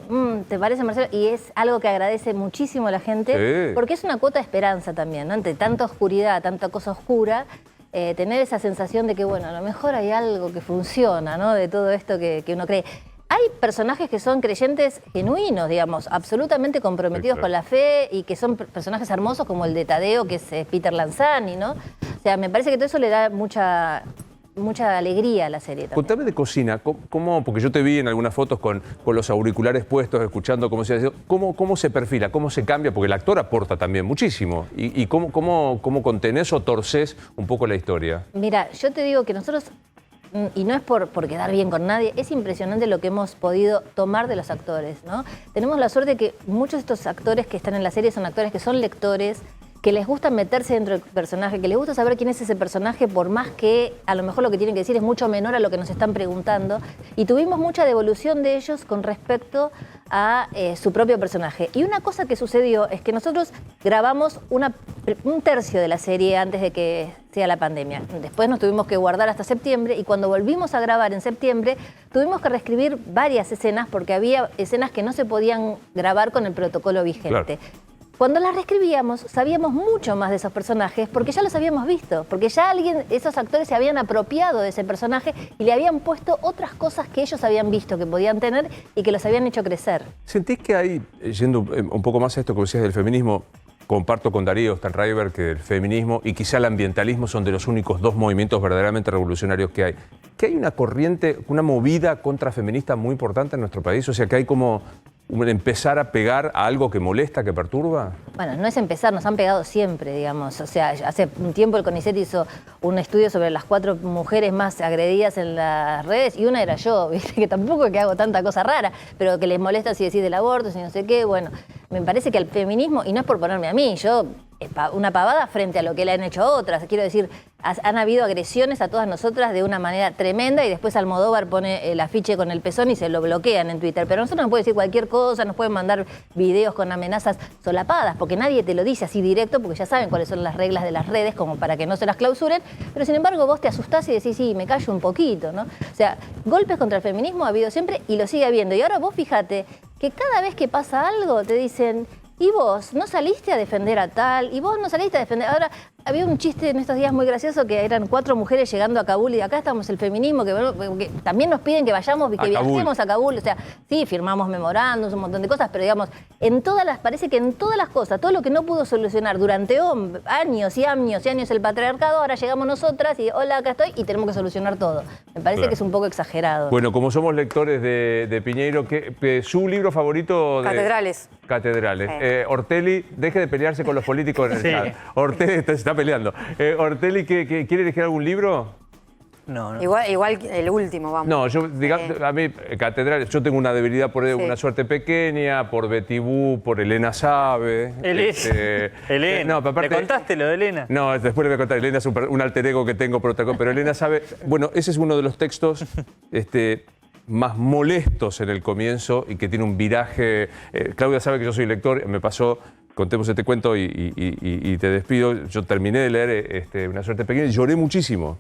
¿te parece, Marcelo? Y es algo que agradece muchísimo a la gente, porque es una cuota de esperanza también, ¿no? Ante tanta oscuridad, tanta cosa oscura, tener esa sensación de que, bueno, a lo mejor hay algo que funciona, ¿no? De todo esto que uno cree. Hay personajes que son creyentes genuinos, digamos, absolutamente comprometidos con la fe y que son personajes hermosos como el de Tadeo, que es Peter Lanzani, ¿no? O sea, me parece que todo eso le da mucha alegría a la serie también. Contame de cocina, porque yo te vi en algunas fotos con los auriculares puestos, escuchando cómo se perfila, cómo se cambia, porque el actor aporta también muchísimo. ¿Y cómo contenés o torcés un poco la historia? Mira, yo te digo que nosotros... Y no es por quedar bien con nadie, es impresionante lo que hemos podido tomar de los actores, ¿no? Tenemos la suerte de que muchos de estos actores que están en la serie son actores que son lectores, que les gusta meterse dentro del personaje, que les gusta saber quién es ese personaje, por más que a lo mejor lo que tienen que decir es mucho menor a lo que nos están preguntando. Y tuvimos mucha devolución de ellos con respecto a su propio personaje. Y una cosa que sucedió es que nosotros grabamos un tercio de la serie antes de que sea la pandemia. Después nos tuvimos que guardar hasta septiembre y cuando volvimos a grabar en septiembre tuvimos que reescribir varias escenas porque había escenas que no se podían grabar con el protocolo vigente. Claro. Cuando las reescribíamos, sabíamos mucho más de esos personajes porque ya los habíamos visto, porque ya esos actores se habían apropiado de ese personaje y le habían puesto otras cosas que ellos habían visto que podían tener y que los habían hecho crecer. ¿Sentís que hay, yendo un poco más a esto que decías del feminismo, comparto con Darío Stanraiver que el feminismo y quizá el ambientalismo son de los únicos dos movimientos verdaderamente revolucionarios que hay? ¿Que hay una corriente, una movida contrafeminista muy importante en nuestro país? O sea, que hay como empezar a pegar a algo que molesta, que perturba. Bueno, no es empezar, nos han pegado siempre, digamos. O sea, hace un tiempo el CONICET hizo un estudio sobre las 4 mujeres más agredidas en las redes y una era yo, ¿viste? Que tampoco es que hago tanta cosa rara, pero que les molesta si decís del aborto, si no sé qué. Bueno, me parece que al feminismo, y no es por ponerme a mí, yo una pavada frente a lo que le han hecho a otras. Quiero decir, han habido agresiones a todas nosotras de una manera tremenda y después Almodóvar pone el afiche con el pezón y se lo bloquean en Twitter. Pero a nosotros nos pueden decir cualquier cosa, nos pueden mandar videos con amenazas solapadas, porque nadie te lo dice así directo, porque ya saben cuáles son las reglas de las redes, como para que no se las clausuren. Pero sin embargo vos te asustás y decís, sí, me callo un poquito, ¿no? O sea, golpes contra el feminismo ha habido siempre y lo sigue habiendo. Y ahora vos fíjate que cada vez que pasa algo te dicen... ¿Y vos no saliste a defender a tal? ¿Y vos no saliste a defender? Ahora, había un chiste en estos días muy gracioso que eran 4 mujeres llegando a Kabul y acá estamos el feminismo, que también nos piden que vayamos, que viajemos a Kabul. O sea, sí, firmamos memorándums, un montón de cosas, pero digamos, parece que en todas las cosas, todo lo que no pudo solucionar durante años y años y años el patriarcado, ahora llegamos nosotras y hola, acá estoy y tenemos que solucionar todo. Me parece que es un poco exagerado. Bueno, como somos lectores de Piñeiro, ¿su libro favorito? Catedrales. Catedrales. Ortelli, deje de pelearse con los políticos en el chat. Ortelli se está peleando. Ortelli, ¿quiere elegir algún libro? No. Igual el último, vamos. No, a mí, Catedrales, yo tengo una debilidad por Una suerte pequeña, por Betty Boo, por Elena Sabe. Elena, ¿le contaste lo de Elena? No, después le voy a contar. Elena es un alter ego que tengo por otra cosa, pero Elena Sabe, bueno, ese es uno de los textos más molestos en el comienzo y que tiene un viraje. Claudia sabe que yo soy lector, me pasó, contemos este cuento y te despido. Yo terminé de leer Una suerte pequeña y lloré muchísimo.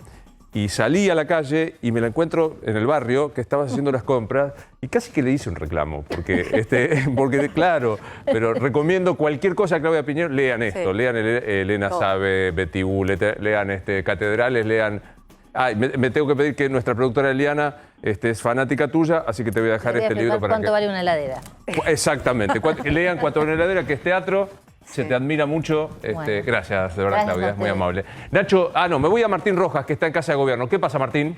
Y salí a la calle y me la encuentro en el barrio, que estabas haciendo las compras, y casi que le hice un reclamo, porque claro, pero recomiendo cualquier cosa, Claudia Piñeiro, lean esto, lean Elena Sabe, Betty Boo, lean Catedrales, lean... me tengo que pedir que nuestra productora Eliana es fanática tuya, así que te voy a dejar este libro para ¿Cuánto vale una heladera? Exactamente, lean Cuánto vale una heladera, que es teatro. Se te admira mucho. Bueno. Gracias, de verdad, Claudia, es muy amable. Nacho, me voy a Martín Rojas, que está en Casa de Gobierno. ¿Qué pasa, Martín?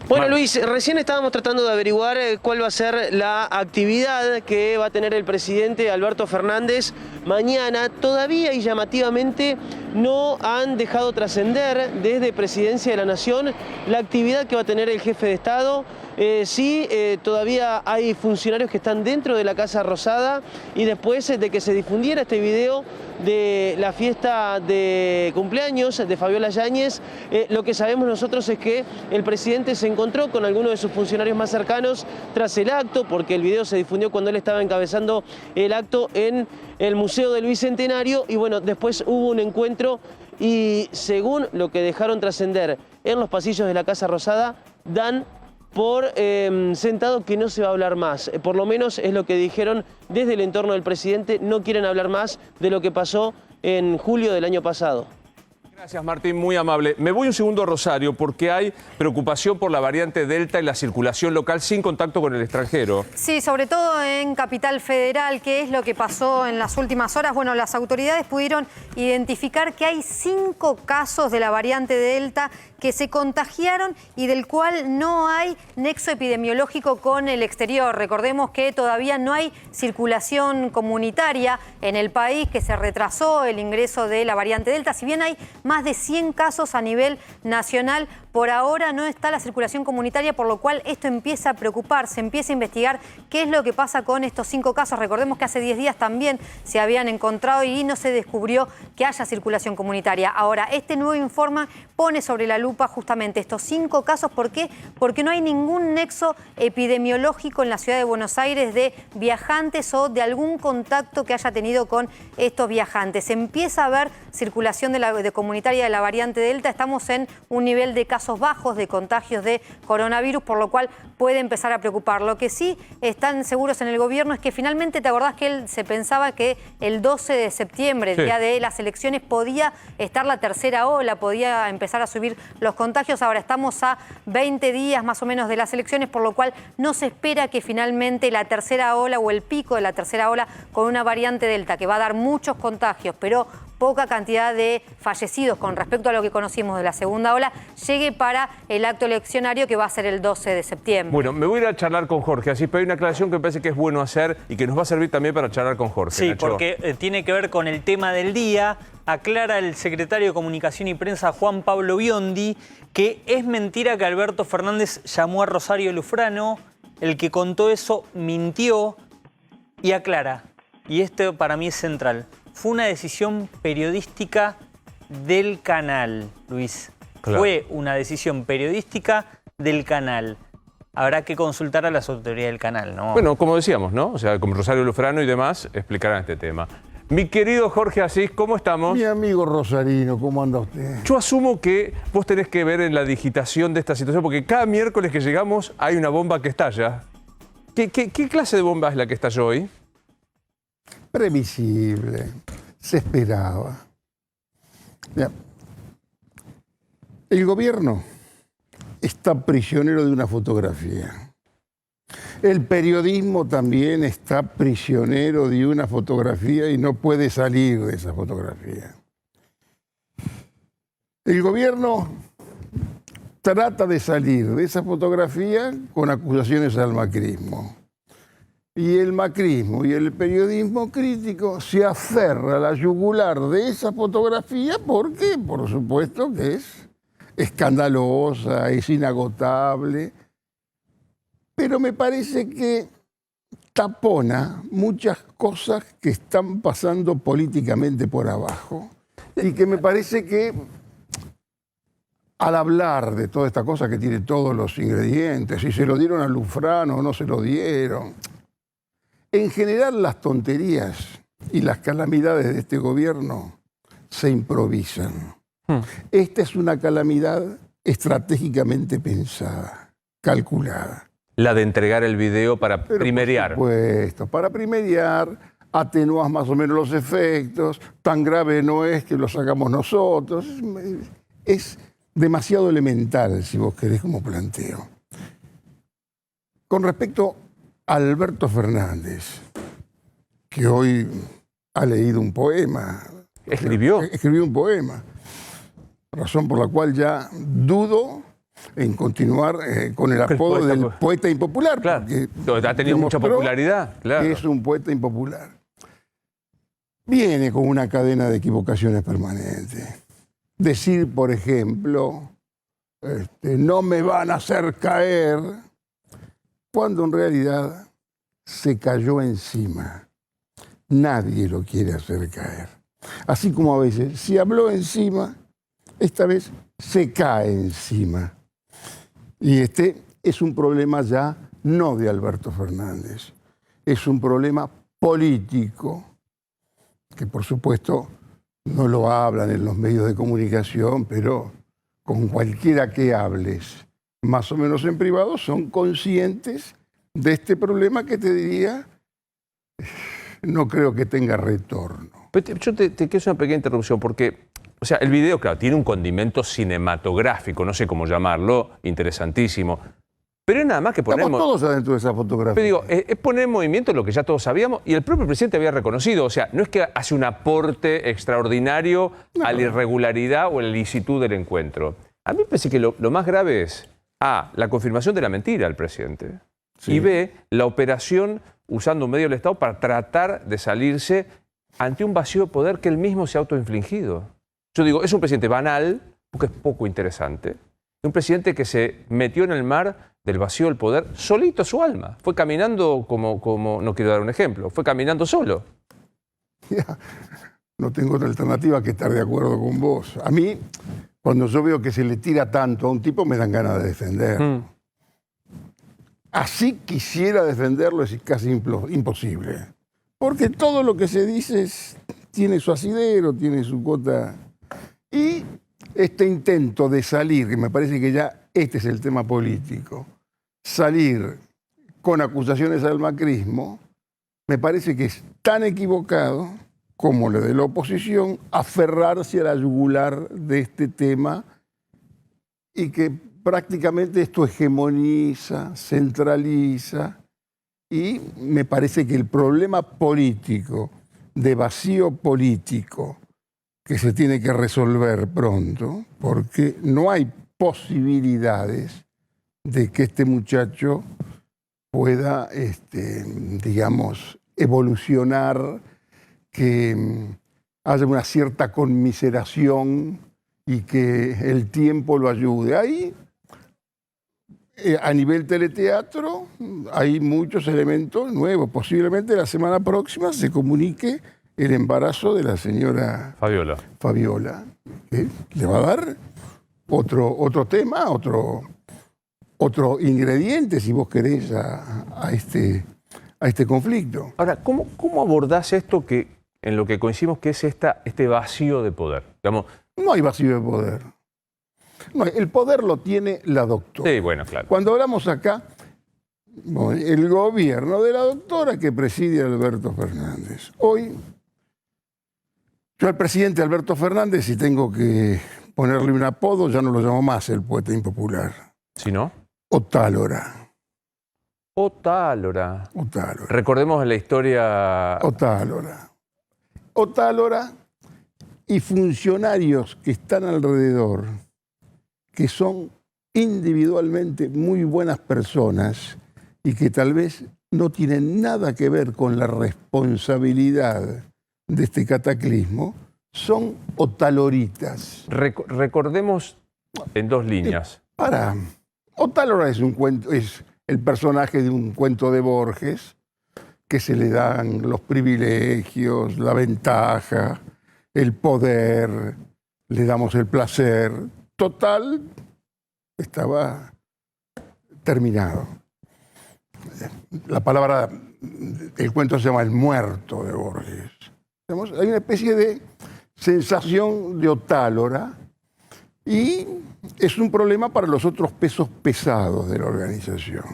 Bueno, Luis, recién estábamos tratando de averiguar cuál va a ser la actividad que va a tener el presidente Alberto Fernández mañana. Todavía y llamativamente no han dejado trascender desde Presidencia de la Nación la actividad que va a tener el jefe de Estado. Todavía hay funcionarios que están dentro de la Casa Rosada y después de que se difundiera este video de la fiesta de cumpleaños de Fabiola Yáñez, lo que sabemos nosotros es que el presidente se encontró con algunos de sus funcionarios más cercanos tras el acto, porque el video se difundió cuando él estaba encabezando el acto en el Museo del Bicentenario y bueno, después hubo un encuentro y según lo que dejaron trascender en los pasillos de la Casa Rosada, dan por sentado que no se va a hablar más. Por lo menos es lo que dijeron desde el entorno del presidente. No quieren hablar más de lo que pasó en julio del año pasado. Gracias, Martín, muy amable. Me voy un segundo a Rosario porque hay preocupación por la variante Delta y la circulación local sin contacto con el extranjero. Sí, sobre todo en Capital Federal. ¿Qué es lo que pasó en las últimas horas? Bueno, las autoridades pudieron identificar que hay 5 casos de la variante Delta que se contagiaron y del cual no hay nexo epidemiológico con el exterior. Recordemos que todavía no hay circulación comunitaria en el país, que se retrasó el ingreso de la variante Delta. Si bien hay más de 100 casos a nivel nacional, por ahora no está la circulación comunitaria, por lo cual esto empieza a preocupar, se empieza a investigar qué es lo que pasa con estos 5 casos. Recordemos que hace 10 días también se habían encontrado y no se descubrió que haya circulación comunitaria. Ahora, este nuevo informe pone sobre la lupa justamente estos 5 casos. ¿Por qué? Porque no hay ningún nexo epidemiológico en la ciudad de Buenos Aires de viajantes o de algún contacto que haya tenido con estos viajantes. Se empieza a ver circulación de comunitaria de la variante Delta. Estamos en un nivel de casos bajos de contagios de coronavirus, por lo cual puede empezar a preocupar. Lo que sí están seguros en el gobierno es que finalmente, ¿te acordás que se pensaba que el 12 de septiembre, el día de las elecciones, podía estar la tercera ola, podía empezar a subir los contagios? Ahora estamos a 20 días más o menos de las elecciones, por lo cual no se espera que finalmente la tercera ola o el pico de la tercera ola con una variante Delta que va a dar muchos contagios, pero poca cantidad de fallecidos con respecto a lo que conocimos de la segunda ola, llegue para el acto eleccionario que va a ser el 12 de septiembre. Bueno, me voy a ir a charlar con Jorge, así, pero hay una aclaración que me parece que es bueno hacer y que nos va a servir también para charlar con Jorge. Sí, Nacho. porque tiene que ver con el tema del día. Aclara el secretario de Comunicación y Prensa, Juan Pablo Biondi, que es mentira que Alberto Fernández llamó a Rosario Lufrano. El que contó eso mintió y aclara. y esto para mí es central, fue una decisión periodística del canal, Luis. Claro. Fue una decisión periodística del canal. Habrá que consultar a las autoridades del canal, ¿no? Bueno, como decíamos, ¿no? O sea, como Rosario Lufrano y demás explicarán este tema. Mi querido Jorge Asís, ¿cómo estamos? Mi amigo Rosarino, ¿cómo anda usted? Yo asumo que vos tenés que ver en la digitación de esta situación, porque cada miércoles que llegamos hay una bomba que estalla. ¿Qué clase de bomba es la que estalló hoy? Previsible, se esperaba. Mira, el gobierno está prisionero de una fotografía. El periodismo también está prisionero de una fotografía y no puede salir de esa fotografía. El gobierno trata de salir de esa fotografía con acusaciones al macrismo. Y el macrismo y el periodismo crítico se aferra a la yugular de esa fotografía porque, por supuesto, que es escandalosa, es inagotable. Pero me parece que tapona muchas cosas que están pasando políticamente por abajo. Y que me parece que al hablar de toda esta cosa que tiene todos los ingredientes, si se lo dieron a Lufrano o no se lo dieron, en general las tonterías y las calamidades de este gobierno se improvisan. Esta es una calamidad estratégicamente pensada, calculada. La de entregar el video para primerear. Por supuesto, para primerear, atenuas más o menos los efectos, tan grave no es que lo sacamos nosotros. Es demasiado elemental, si vos querés, como planteo. Con respecto a Alberto Fernández, que hoy ha leído un poema. ¿Escribió? Escribió un poema. Razón por la cual ya dudo en continuar con el apodo del poeta impopular. Claro, ha tenido mucha popularidad. Claro. Es un poeta impopular. Viene con una cadena de equivocaciones permanentes. Decir, por ejemplo, no me van a hacer caer, cuando en realidad se cayó encima. Nadie lo quiere hacer caer. Así como a veces, si habló encima, esta vez se cae encima. Y este es un problema ya no de Alberto Fernández, es un problema político, que por supuesto no lo hablan en los medios de comunicación, pero con cualquiera que hables, más o menos en privado, son conscientes de este problema que te diría, no creo que tenga retorno. Pero yo te quiero hacer una pequeña interrupción, porque o sea, el video, claro, tiene un condimento cinematográfico, no sé cómo llamarlo, interesantísimo. Pero es nada más que poner... Estamos todos adentro de esa fotografía. Pero digo, es poner en movimiento lo que ya todos sabíamos y el propio presidente había reconocido. O sea, no es que hace un aporte extraordinario a la irregularidad o a la ilicitud del encuentro. A mí me parece que lo más grave es, A, la confirmación de la mentira al presidente, sí, y B, la operación usando un medio del Estado para tratar de salirse ante un vacío de poder que él mismo se ha autoinfligido. Yo digo, es un presidente banal, porque es poco interesante. Un presidente que se metió en el mar del vacío del poder, solito su alma. Fue caminando como no quiero dar un ejemplo, fue caminando solo. Ya, no tengo otra alternativa que estar de acuerdo con vos. A mí, cuando yo veo que se le tira tanto a un tipo, me dan ganas de defender. Así quisiera defenderlo, es casi imposible. Porque todo lo que se dice tiene su asidero, tiene su cuota. Y este intento de salir, que me parece que ya este es el tema político, salir con acusaciones al macrismo, me parece que es tan equivocado como lo de la oposición, aferrarse a la yugular de este tema y que prácticamente esto hegemoniza, centraliza, y me parece que el problema político, de vacío político, que se tiene que resolver pronto, porque no hay posibilidades de que este muchacho pueda, digamos, evolucionar, que haya una cierta conmiseración y que el tiempo lo ayude. Ahí a nivel teleteatro hay muchos elementos nuevos. Posiblemente la semana próxima se comunique el embarazo de la señora Fabiola, que le va a dar otro tema, otro ingrediente, si vos querés, a este conflicto. Ahora, ¿cómo abordás esto que en lo que coincidimos que es este vacío de poder? Digamos, no hay vacío de poder. No, el poder lo tiene la doctora. Sí, bueno, claro. Cuando hablamos acá, bueno, el gobierno de la doctora que preside Alberto Fernández. Hoy, yo al presidente Alberto Fernández, si tengo que ponerle un apodo, ya no lo llamo más el poeta impopular. ¿Sí, no? Otálora. Otálora. Recordemos la historia... Otálora y funcionarios que están alrededor, que son individualmente muy buenas personas y que tal vez no tienen nada que ver con la responsabilidad de este cataclismo, son otaloritas. Recordemos en dos líneas. Otálora es el personaje de un cuento de Borges, que se le dan los privilegios, la ventaja, el poder, le damos el placer. Total, estaba terminado. La palabra, el cuento se llama El muerto de Borges. Hay una especie de sensación de otálora y es un problema para los otros pesos pesados de la organización,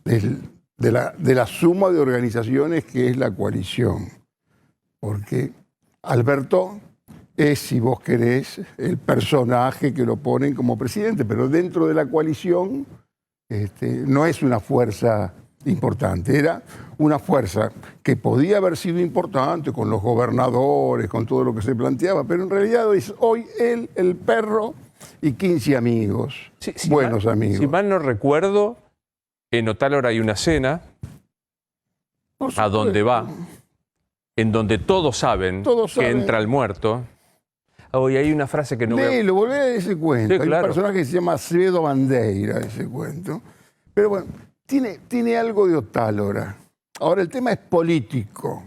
de la suma de organizaciones que es la coalición. Porque Alberto es, si vos querés, el personaje que lo ponen como presidente, pero dentro de la coalición no es una fuerza importante. Era una fuerza que podía haber sido importante con los gobernadores, con todo lo que se planteaba, pero en realidad es hoy él, el perro y 15 amigos, buenos amigos. Si mal no recuerdo, en Otálora hay una cena a donde va, en donde todos saben que entra el muerto. Hoy hay una frase que no veo. Lo volví a leer ese cuento. Sí, claro. Hay un personaje que se llama Acevedo Bandeira, ese cuento. Pero bueno, tiene algo de Otálora. Ahora, el tema es político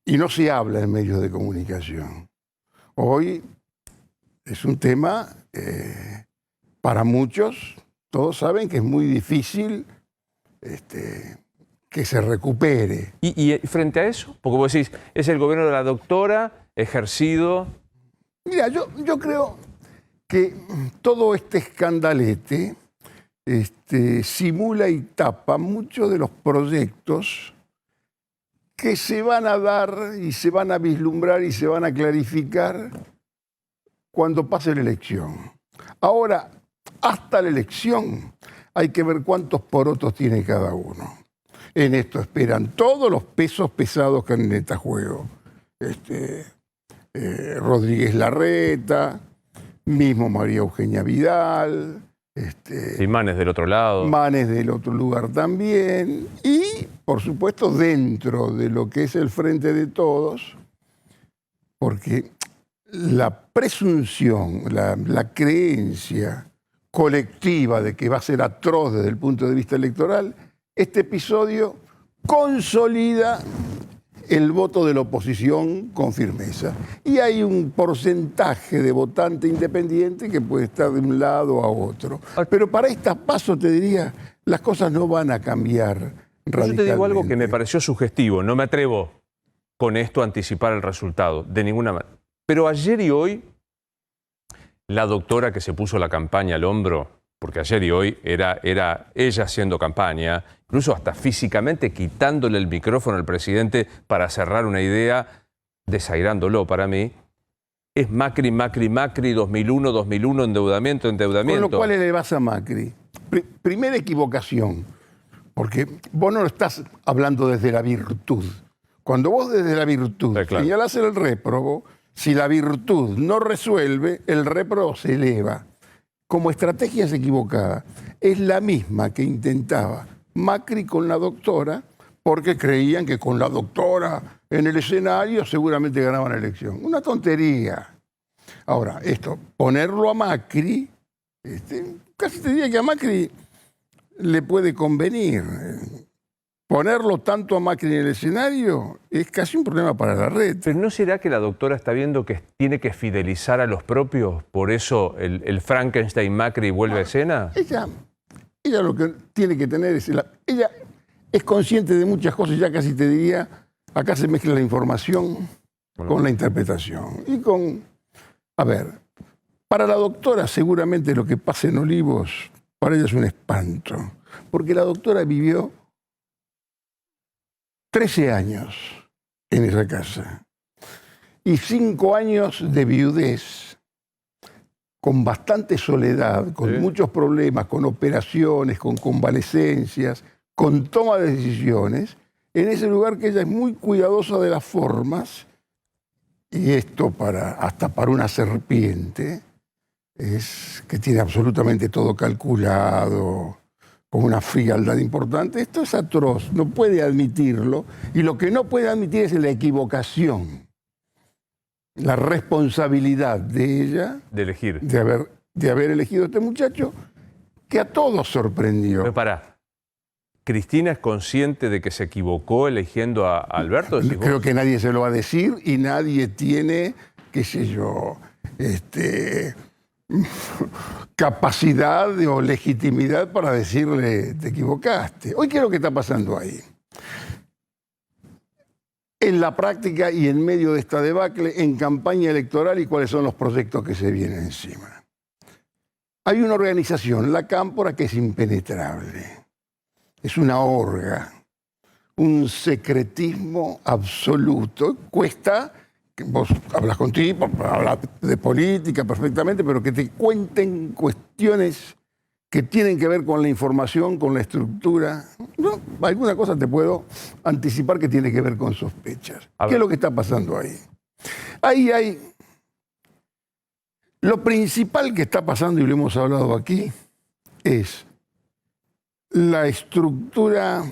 y no se habla en medios de comunicación. Hoy es un tema, para muchos, todos saben que es muy difícil que se recupere. ¿Y frente a eso? Porque vos decís, es el gobierno de la doctora ejercido... Mira, yo creo que todo este escandalete simula y tapa muchos de los proyectos que se van a dar y se van a vislumbrar y se van a clarificar cuando pase la elección. Ahora, hasta la elección hay que ver cuántos porotos tiene cada uno. En esto esperan todos los pesos pesados que han en este juego. Rodríguez Larreta, mismo María Eugenia Vidal. Y Manes del otro lado. Manes del otro lugar también. Y, por supuesto, dentro de lo que es el Frente de Todos, porque la presunción, la creencia colectiva de que va a ser atroz desde el punto de vista electoral, este episodio consolida el voto de la oposición con firmeza. Y hay un porcentaje de votante independiente que puede estar de un lado a otro. Pero para estas pasos, te diría, las cosas no van a cambiar radicalmente. Yo te digo algo que me pareció sugestivo. No me atrevo con esto a anticipar el resultado, de ninguna manera. Pero ayer y hoy, la doctora que se puso la campaña al hombro, porque ayer y hoy era ella haciendo campaña, incluso hasta físicamente quitándole el micrófono al presidente para cerrar una idea, desairándolo para mí, es Macri, 2001, endeudamiento. Con lo cual le vas a Macri. Primera equivocación, porque vos no estás hablando desde la virtud. Cuando vos desde la virtud señalás el réprobo, si la virtud no resuelve, el réprobo se eleva. Como estrategia es equivocada. Es la misma que intentaba Macri con la doctora, porque creían que con la doctora en el escenario seguramente ganaban la elección. Una tontería. Ahora, ponerlo a Macri, casi te diría que a Macri le puede convenir. Ponerlo tanto a Macri en el escenario es casi un problema para la red. ¿Pero no será que la doctora está viendo que tiene que fidelizar a los propios? Por eso el Frankenstein Macri vuelve a escena. Ella lo que tiene que tener es... ella es consciente de muchas cosas, ya casi te diría, acá se mezcla la información con la interpretación. Y con... A ver, para la doctora seguramente lo que pasa en Olivos, para ella es un espanto. Porque la doctora vivió 13 años en esa casa y 5 años de viudez, con bastante soledad, con muchos problemas, con operaciones, con convalecencias, con toma de decisiones, en ese lugar que ella es muy cuidadosa de las formas, y esto hasta para una serpiente, es que tiene absolutamente todo calculado, con una frialdad importante. Esto es atroz, no puede admitirlo, y lo que no puede admitir es la equivocación, la responsabilidad de ella De elegir. de haber elegido a este muchacho que a todos sorprendió. Pero pará, ¿Cristina es consciente de que se equivocó eligiendo a Alberto? Creo que nadie se lo va a decir y nadie tiene, qué sé yo, capacidad o legitimidad para decirle te equivocaste. Hoy, ¿qué es lo que está pasando ahí? En la práctica y en medio de esta debacle, en campaña electoral, y cuáles son los proyectos que se vienen encima. Hay una organización, la Cámpora, que es impenetrable. Es una orga, un secretismo absoluto. Cuesta, que vos hablas contigo, hablas de política perfectamente, pero que te cuenten cuestiones que tienen que ver con la información, con la estructura. No, alguna cosa te puedo anticipar que tiene que ver con sospechas. ¿Qué es lo que está pasando ahí? Ahí hay... Lo principal que está pasando, y lo hemos hablado aquí, es la estructura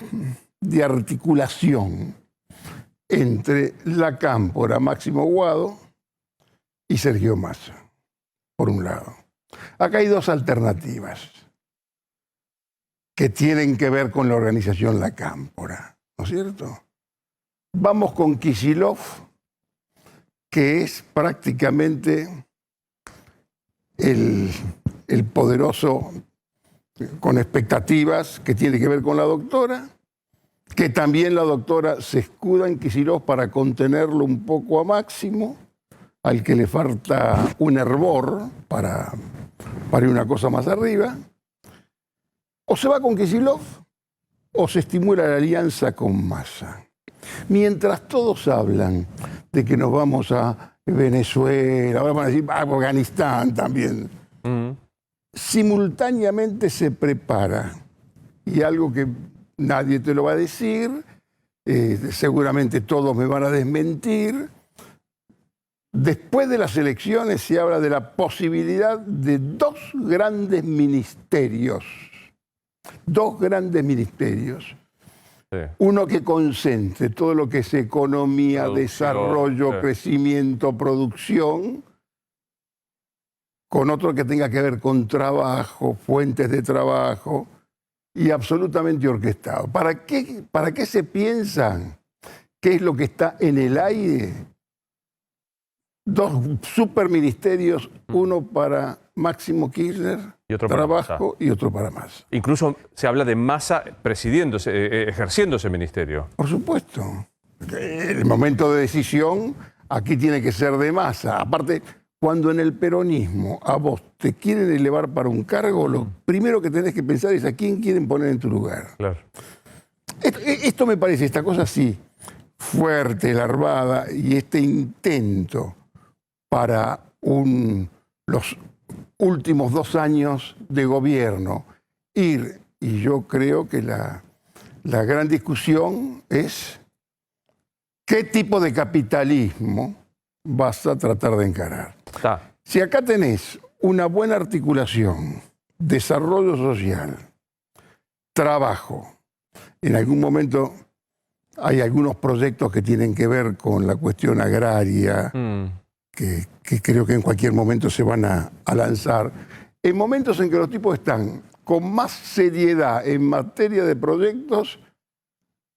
de articulación entre la Cámpora, Máximo Guado y Sergio Massa, por un lado. Acá hay dos alternativas que tienen que ver con la organización La Cámpora, ¿no es cierto? Vamos con Kicillof, que es prácticamente el poderoso con expectativas que tiene que ver con la doctora, que también la doctora se escuda en Kicillof para contenerlo un poco a Máximo, al que le falta un hervor para ir una cosa más arriba. O se va con Kicillof o se estimula la alianza con Massa. Mientras todos hablan de que nos vamos a Venezuela, ahora van a decir Afganistán también, simultáneamente se prepara, y algo que nadie te lo va a decir, seguramente todos me van a desmentir, después de las elecciones se habla de la posibilidad de dos grandes ministerios. Dos grandes ministerios. Sí. Uno que concentre todo lo que es economía, desarrollo, crecimiento, producción, con otro que tenga que ver con trabajo, fuentes de trabajo, y absolutamente orquestado. ¿Para qué se piensan qué es lo que está en el aire? Dos superministerios, uno para Máximo Kirchner, y otro trabajo, y otro para Massa. Incluso se habla de Massa ejerciendo ese ministerio. Por supuesto. El momento de decisión aquí tiene que ser de Massa. Aparte, cuando en el peronismo a vos te quieren elevar para un cargo, lo primero que tenés que pensar es a quién quieren poner en tu lugar. Claro. Esto me parece, esta cosa así, fuerte, larvada, y este intento para los últimos 2 años de gobierno ir, y yo creo que la gran discusión es qué tipo de capitalismo vas a tratar de encarar. Si acá tenés una buena articulación, desarrollo social, trabajo, en algún momento hay algunos proyectos que tienen que ver con la cuestión agraria, que creo que en cualquier momento se van a lanzar. En momentos en que los tipos están con más seriedad en materia de proyectos,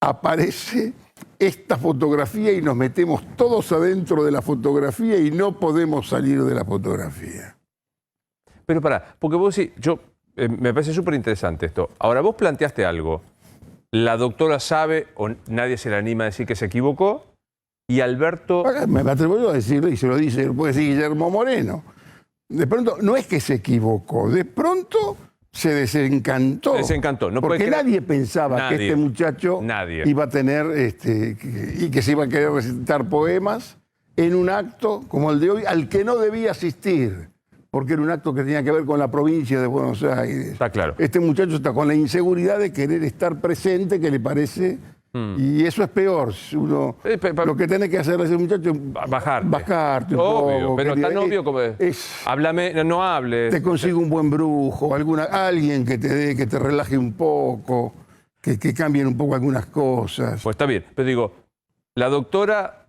aparece esta fotografía y nos metemos todos adentro de la fotografía y no podemos salir de la fotografía. Pero pará, porque vos decís, me parece súper interesante esto. Ahora, vos planteaste algo. La doctora sabe o nadie se le anima a decir que se equivocó y Alberto... Me atrevo yo a decirlo y se lo dice, lo puede decir Guillermo Moreno. De pronto, no es que se equivocó, de pronto se desencantó. Desencantó. No porque puede creer... nadie pensaba que este muchacho iba a tener, y que se iba a querer recitar poemas en un acto como el de hoy, al que no debía asistir, porque era un acto que tenía que ver con la provincia de Buenos Aires. Está claro. Este muchacho está con la inseguridad de querer estar presente, que le parece... Y eso es peor. Uno, lo que tenés que hacer a ese muchacho es bajarte un obvio, poco. pero tan obvio como háblame, no hables. Te consigo un buen brujo, alguien que te relaje un poco, que cambien un poco algunas cosas. Pues está bien, pero digo, la doctora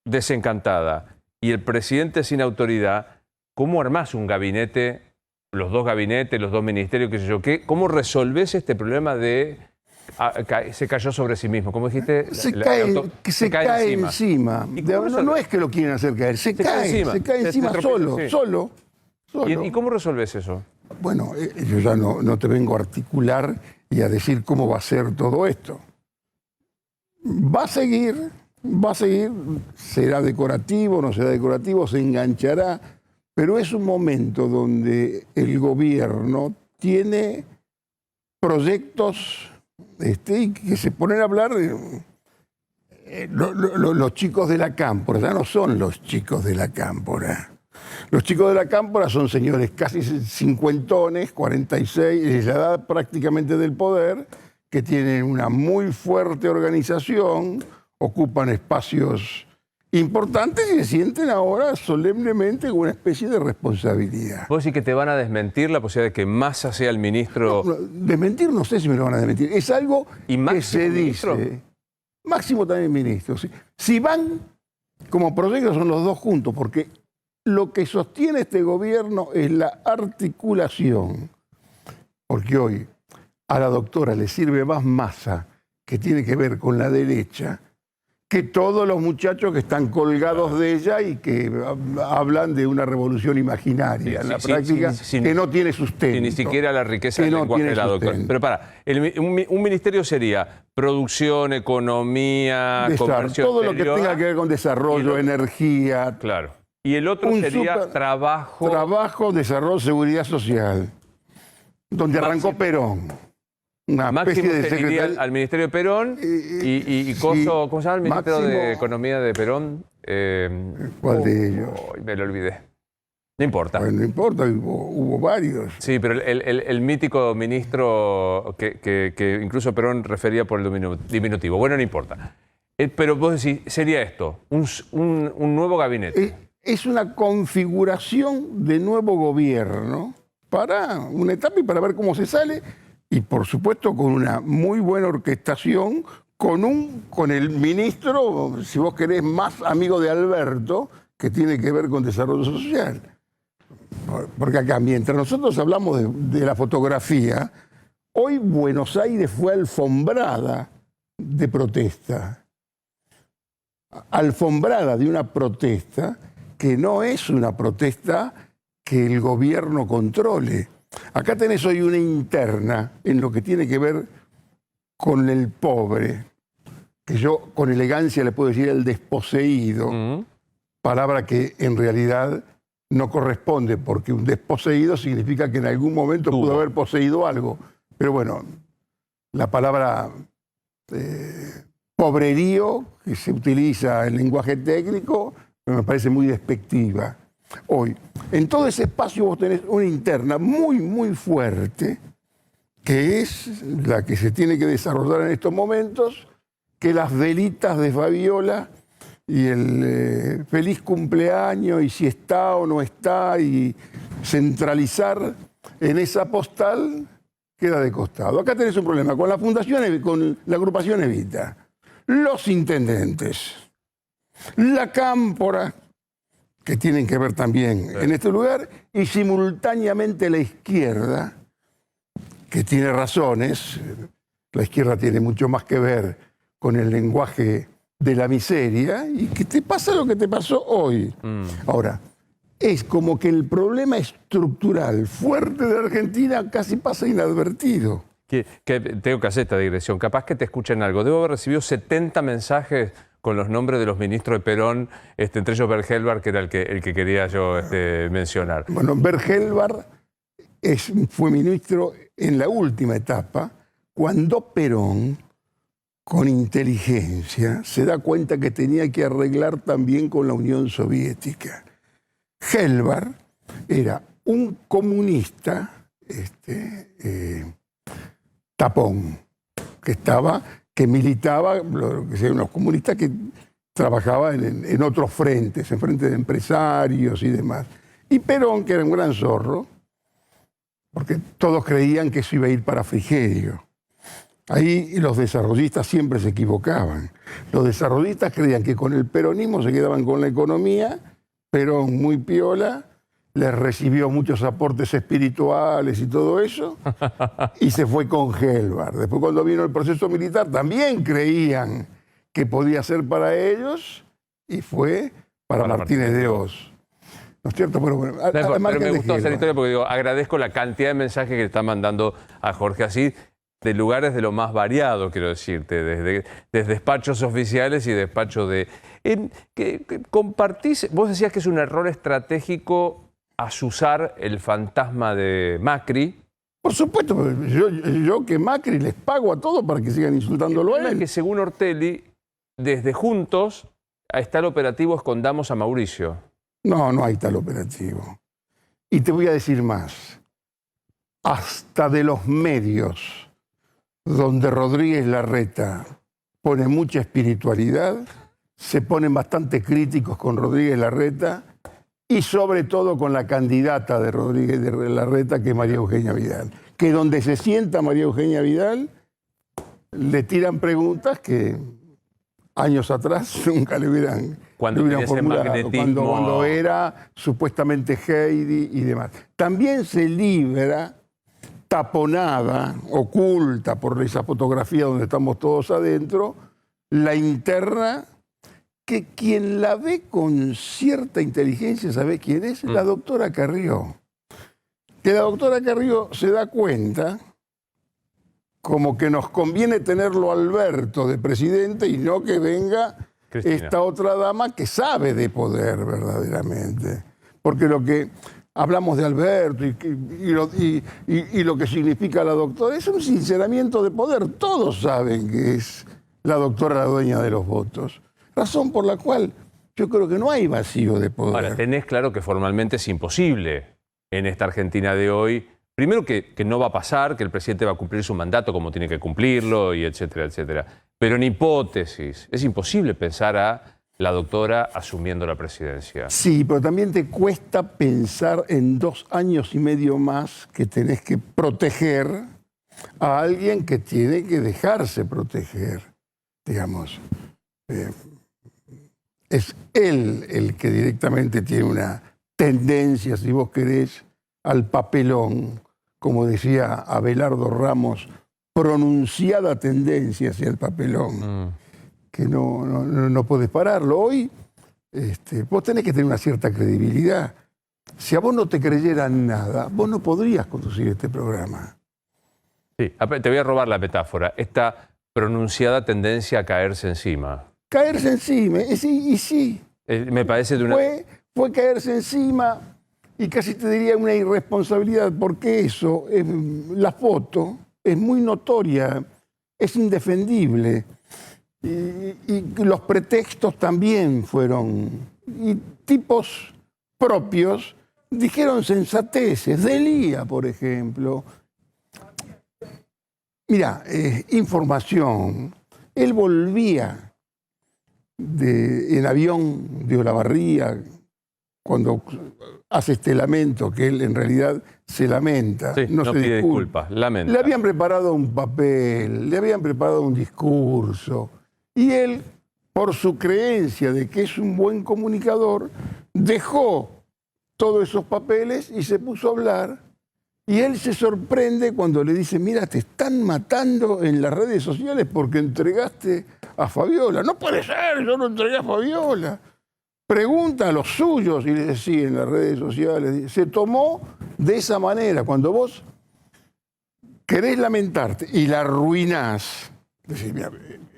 desencantada y el presidente sin autoridad, ¿cómo armás un gabinete, los dos gabinetes, los dos ministerios, qué sé yo qué? ¿Cómo resolvés este problema de... se cayó sobre sí mismo, ¿cómo dijiste? Se cae encima. No es que lo quieren hacer caer, se cae encima solo. ¿Y cómo resolves eso? Bueno, yo ya no te vengo a articular y a decir cómo va a ser todo esto. Va a seguir, será decorativo, no será decorativo, se enganchará, pero es un momento donde el gobierno tiene proyectos... y que se ponen a hablar los chicos de la cámpora, ya no son los chicos de la cámpora. Los chicos de la cámpora son señores casi cincuentones, 46, la edad prácticamente del poder, que tienen una muy fuerte organización, ocupan espacios importantes y se sienten ahora solemnemente con una especie de responsabilidad. ¿Vos decís que te van a desmentir la posibilidad de que Massa sea el ministro? No, desmentir no sé si me lo van a desmentir. Es algo que se dice. Máximo también ministro. Sí. Si van como proyectos son los dos juntos, porque lo que sostiene este gobierno es la articulación. Porque hoy a la doctora le sirve más Massa, que tiene que ver con la derecha, que todos los muchachos que están colgados de ella y que hablan de una revolución imaginaria, en la práctica, que no tiene sustento. Ni siquiera la riqueza del lenguaje de la doctora. Pero un ministerio sería producción, economía, comercio todo exterior, lo que tenga que ver con desarrollo, energía. Claro. Y el otro sería trabajo. Trabajo, desarrollo, seguridad social. Donde arrancó Perón. Una Máximo especie de secretario al Ministerio de Perón y Coso, ¿cómo se llama el Ministerio de Economía de Perón? ¿Cuál de ellos? Me lo olvidé. No importa. Bueno, no importa, hubo varios. Sí, pero el mítico ministro que incluso Perón refería por el diminutivo. Bueno, no importa. Pero vos decís, sería esto, un nuevo gabinete. Es una configuración de nuevo gobierno para una etapa y para ver cómo se sale. Y por supuesto con una muy buena orquestación, con el ministro, si vos querés, más amigo de Alberto, que tiene que ver con desarrollo social. Porque acá, mientras nosotros hablamos de la fotografía, hoy Buenos Aires fue alfombrada de protesta. Alfombrada de una protesta que no es una protesta que el gobierno controle. Acá tenés hoy una interna en lo que tiene que ver con el pobre, que yo con elegancia le puedo decir el desposeído, palabra que en realidad no corresponde, porque un desposeído significa que en algún momento pudo haber poseído algo. Pero bueno, la palabra pobrerío, que se utiliza en lenguaje técnico, me parece muy despectiva. Hoy, en todo ese espacio vos tenés una interna muy, muy fuerte, que es la que se tiene que desarrollar en estos momentos, que las velitas de Fabiola y el feliz cumpleaños y si está o no está y centralizar en esa postal queda de costado. Acá tenés un problema con la fundación, con la agrupación Evita, los intendentes, la cámpora, que tienen que ver también en este lugar, y simultáneamente la izquierda, que tiene razones. La izquierda tiene mucho más que ver con el lenguaje de la miseria y que te pasa lo que te pasó hoy. Ahora, es como que el problema estructural fuerte de Argentina casi pasa inadvertido. Tengo que hacer esta digresión. Capaz que te escuchen algo. Debo haber recibido 70 mensajes con los nombres de los ministros de Perón, entre ellos Bergelbar, que era el que quería yo mencionar. Bueno, Bergelbar fue ministro en la última etapa, cuando Perón, con inteligencia, se da cuenta que tenía que arreglar también con la Unión Soviética. Gelbar era un comunista tapón, que militaba, unos comunistas que trabajaban en otros frentes, en frentes de empresarios y demás. Y Perón, que era un gran zorro, porque todos creían que eso iba a ir para Frigerio. Ahí los desarrollistas siempre se equivocaban. Los desarrollistas creían que con el peronismo se quedaban con la economía. Perón, muy piola, les recibió muchos aportes espirituales y todo eso, y se fue con Gelbar. Después, cuando vino el proceso militar, también creían que podía ser para ellos, y fue para Martínez de Oz. ¿No es cierto? Pero me gustó hacer historia porque agradezco la cantidad de mensajes que le están mandando a Jorge Asís, de lugares de lo más variado, quiero decirte, desde despachos oficiales y despachos de... compartís, vos decías que es un error estratégico azuzar el fantasma de Macri. Por supuesto, yo que Macri les pago a todos para que sigan insultándolo a él. Que según Ortelli, desde Juntos está el operativo Escondamos a Mauricio. No, no hay tal operativo. Y te voy a decir más. Hasta de los medios donde Rodríguez Larreta pone mucha espiritualidad, se ponen bastante críticos con Rodríguez Larreta y sobre todo con la candidata de Rodríguez Larreta, que es María Eugenia Vidal. Que donde se sienta María Eugenia Vidal, le tiran preguntas que años atrás nunca le hubieran formulado. Cuando era supuestamente Heidi y demás. También se libra, taponada, oculta por esa fotografía donde estamos todos adentro, la interna, que quien la ve con cierta inteligencia, ¿sabe quién es? La doctora Carrió. Que la doctora Carrió se da cuenta como que nos conviene tenerlo Alberto de presidente y no que venga Cristina, esta otra dama que sabe de poder verdaderamente. Porque lo que hablamos de Alberto y lo que significa la doctora es un sinceramiento de poder. Todos saben que es la doctora la dueña de los votos. Razón por la cual yo creo que no hay vacío de poder. Ahora, tenés claro que formalmente es imposible en esta Argentina de hoy. Primero que no va a pasar, que el presidente va a cumplir su mandato como tiene que cumplirlo, y etcétera, etcétera. Pero en hipótesis, es imposible pensar a la doctora asumiendo la presidencia. Sí, pero también te cuesta pensar en 2 años y medio más que tenés que proteger a alguien que tiene que dejarse proteger, digamos. Es él el que directamente tiene una tendencia, si vos querés, al papelón, como decía Abelardo Ramos, pronunciada tendencia hacia el papelón, que no podés pararlo. Hoy vos tenés que tener una cierta credibilidad. Si a vos no te creyeran nada, vos no podrías conducir este programa. Sí, te voy a robar la metáfora. Esta pronunciada tendencia a caerse encima. Caerse encima, y sí. Me parece de una... Fue caerse encima y casi te diría una irresponsabilidad, porque eso, la foto, es muy notoria, es indefendible. Y los pretextos también fueron... Y tipos propios dijeron sensateces. Delía, por ejemplo. Mira, información. Él volvía en avión de Olavarría, cuando hace este lamento, que él en realidad se lamenta, sí, no se pide disculpa. Disculpas, lamenta. Le habían preparado un papel, le habían preparado un discurso, y él, por su creencia de que es un buen comunicador, dejó todos esos papeles y se puso a hablar, Y él se sorprende cuando le dice, mira, te están matando en las redes sociales porque entregaste a Fabiola. No puede ser, yo no entregué a Fabiola. Pregunta a los suyos y le decía en las redes sociales. Se tomó de esa manera. Cuando vos querés lamentarte y la arruinás, decís, mira,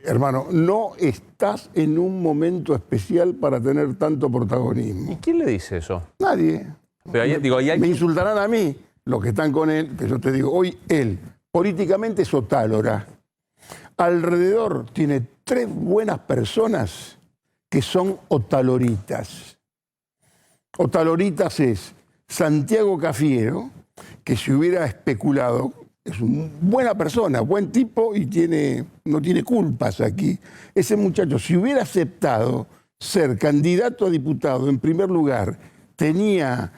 hermano, no estás en un momento especial para tener tanto protagonismo. ¿Y quién le dice eso? Nadie. Pero ahí Me insultarán a mí los que están con él, que yo te digo, hoy él políticamente es otálora. Alrededor tiene 3 buenas personas que son otaloritas. Otaloritas es Santiago Cafiero, que si hubiera especulado, es una buena persona, buen tipo y no tiene culpas aquí. Ese muchacho, si hubiera aceptado ser candidato a diputado en primer lugar, tenía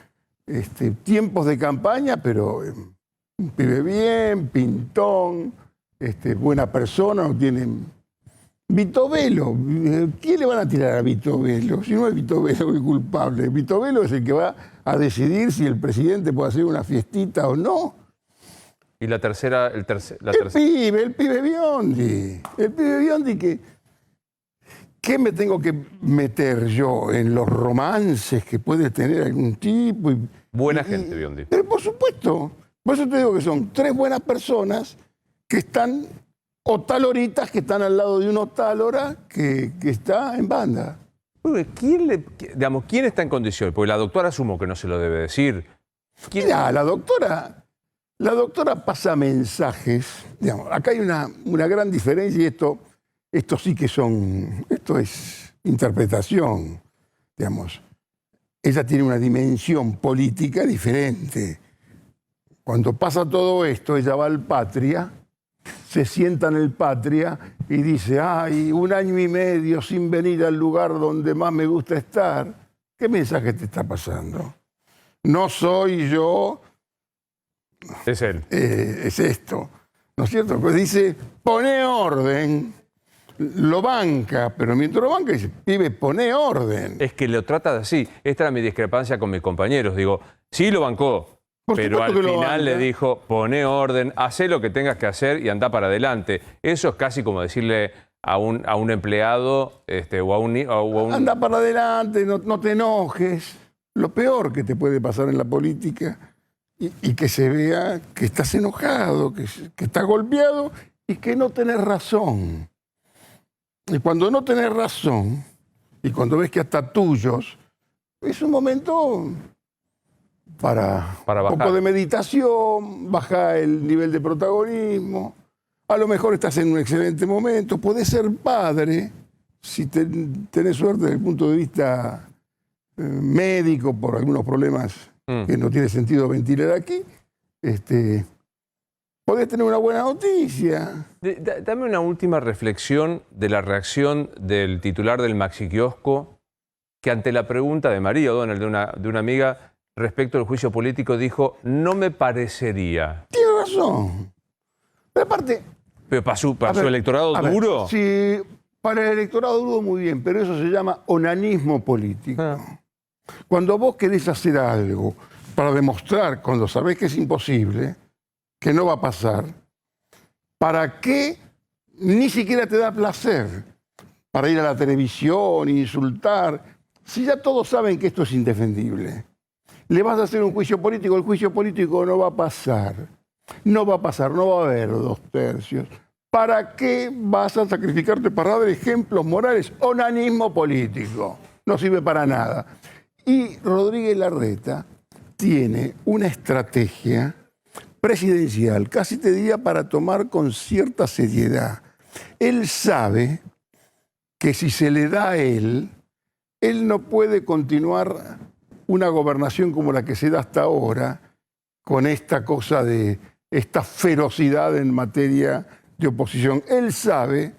tiempos de campaña, pero un pibe bien, pintón, buena persona, no tiene... Vito Velo, ¿quién le van a tirar a Vito Velo? Si no es Vito Velo el culpable. Vito Velo es el que va a decidir si el presidente puede hacer una fiestita o no. Y la tercera... El pibe Biondi. El pibe Biondi ¿qué me tengo que meter yo en los romances que puede tener algún tipo? Buena gente, Biondi. Pero por supuesto. Por eso te digo que son 3 buenas personas que están... otaloritas que están al lado de un otálora que está en banda. ¿Quién está en condición? Porque la doctora asumo que no se lo debe decir. Mira, la doctora pasa mensajes. Digamos, acá hay una gran diferencia y esto sí que esto es interpretación. Digamos, ella tiene una dimensión política diferente. Cuando pasa todo esto, ella va al Patria, se sienta en el Patria y dice, ay, 1 año y medio sin venir al lugar donde más me gusta estar. ¿Qué mensaje te está pasando? No soy yo. Es él. Es esto. ¿No es cierto? Pues dice, pone orden. Lo banca, pero mientras lo banca dice, pibe, pone orden. Es que lo trata de así. Esta era mi discrepancia con mis compañeros. Digo, sí lo bancó. Pero al final le dijo, poné orden, hacé lo que tengas que hacer y anda para adelante. Eso es casi como decirle a un empleado o a un... Anda para adelante, no te enojes. Lo peor que te puede pasar en la política y que se vea que estás enojado, que estás golpeado y que no tenés razón. Y cuando no tenés razón y cuando ves que hasta tuyos, es un momento... Para un poco de meditación, bajar el nivel de protagonismo. A lo mejor estás en un excelente momento. Podés ser padre, si tenés suerte desde el punto de vista médico, por algunos problemas que no tiene sentido ventilar aquí. Podés tener una buena noticia. Dame una última reflexión de la reacción del titular del Maxi Kiosco, que ante la pregunta de María O'Donnell, de una amiga, respecto al juicio político, dijo, no me parecería. Tiene razón. Pero aparte... ¿Pero para su electorado duro? Sí, para el electorado duro muy bien, pero eso se llama onanismo político. Cuando vos querés hacer algo para demostrar, cuando sabés que es imposible, que no va a pasar, ¿para qué ni siquiera te da placer para ir a la televisión e insultar? Si ya todos saben que esto es indefendible. Le vas a hacer un juicio político, el juicio político no va a pasar. No va a pasar, no va a haber 2/3. ¿Para qué vas a sacrificarte para dar ejemplos morales? Onanismo político. No sirve para nada. Y Rodríguez Larreta tiene una estrategia presidencial, casi te diría para tomar con cierta seriedad. Él sabe que si se le da a él no puede continuar una gobernación como la que se da hasta ahora, con esta cosa de esta ferocidad en materia de oposición. Él sabe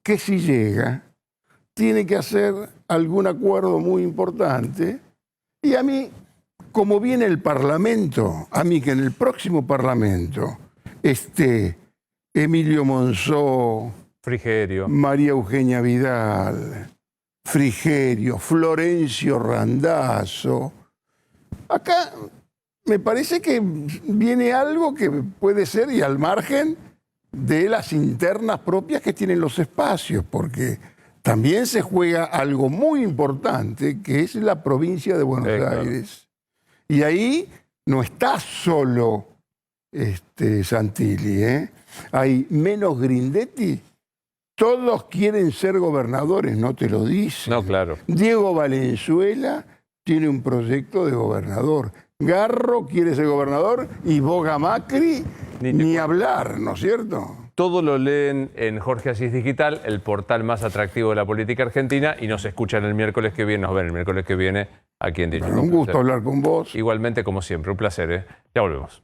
que si llega, tiene que hacer algún acuerdo muy importante. Y a mí, como viene el Parlamento, a mí que en el próximo Parlamento esté Emilio Monzó, Frigerio, María Eugenia Vidal, Frigerio, Florencio Randazzo. Acá me parece que viene algo que puede ser y al margen de las internas propias que tienen los espacios, porque también se juega algo muy importante, que es la provincia de Buenos Aires. Y ahí no está solo Santilli, ¿eh? Hay menos Grindetti. Todos quieren ser gobernadores, no te lo dicen. No, claro. Diego Valenzuela tiene un proyecto de gobernador. Garro quiere ser gobernador y Boga Macri ni hablar, ¿no es cierto? Todo lo leen en Jorge Asís Digital, el portal más atractivo de la política argentina, y nos escuchan el miércoles que viene, nos ven el miércoles que viene aquí en Dicho. Bueno, un gusto hablar con vos. Igualmente, como siempre, un placer, ¿eh? Ya volvemos.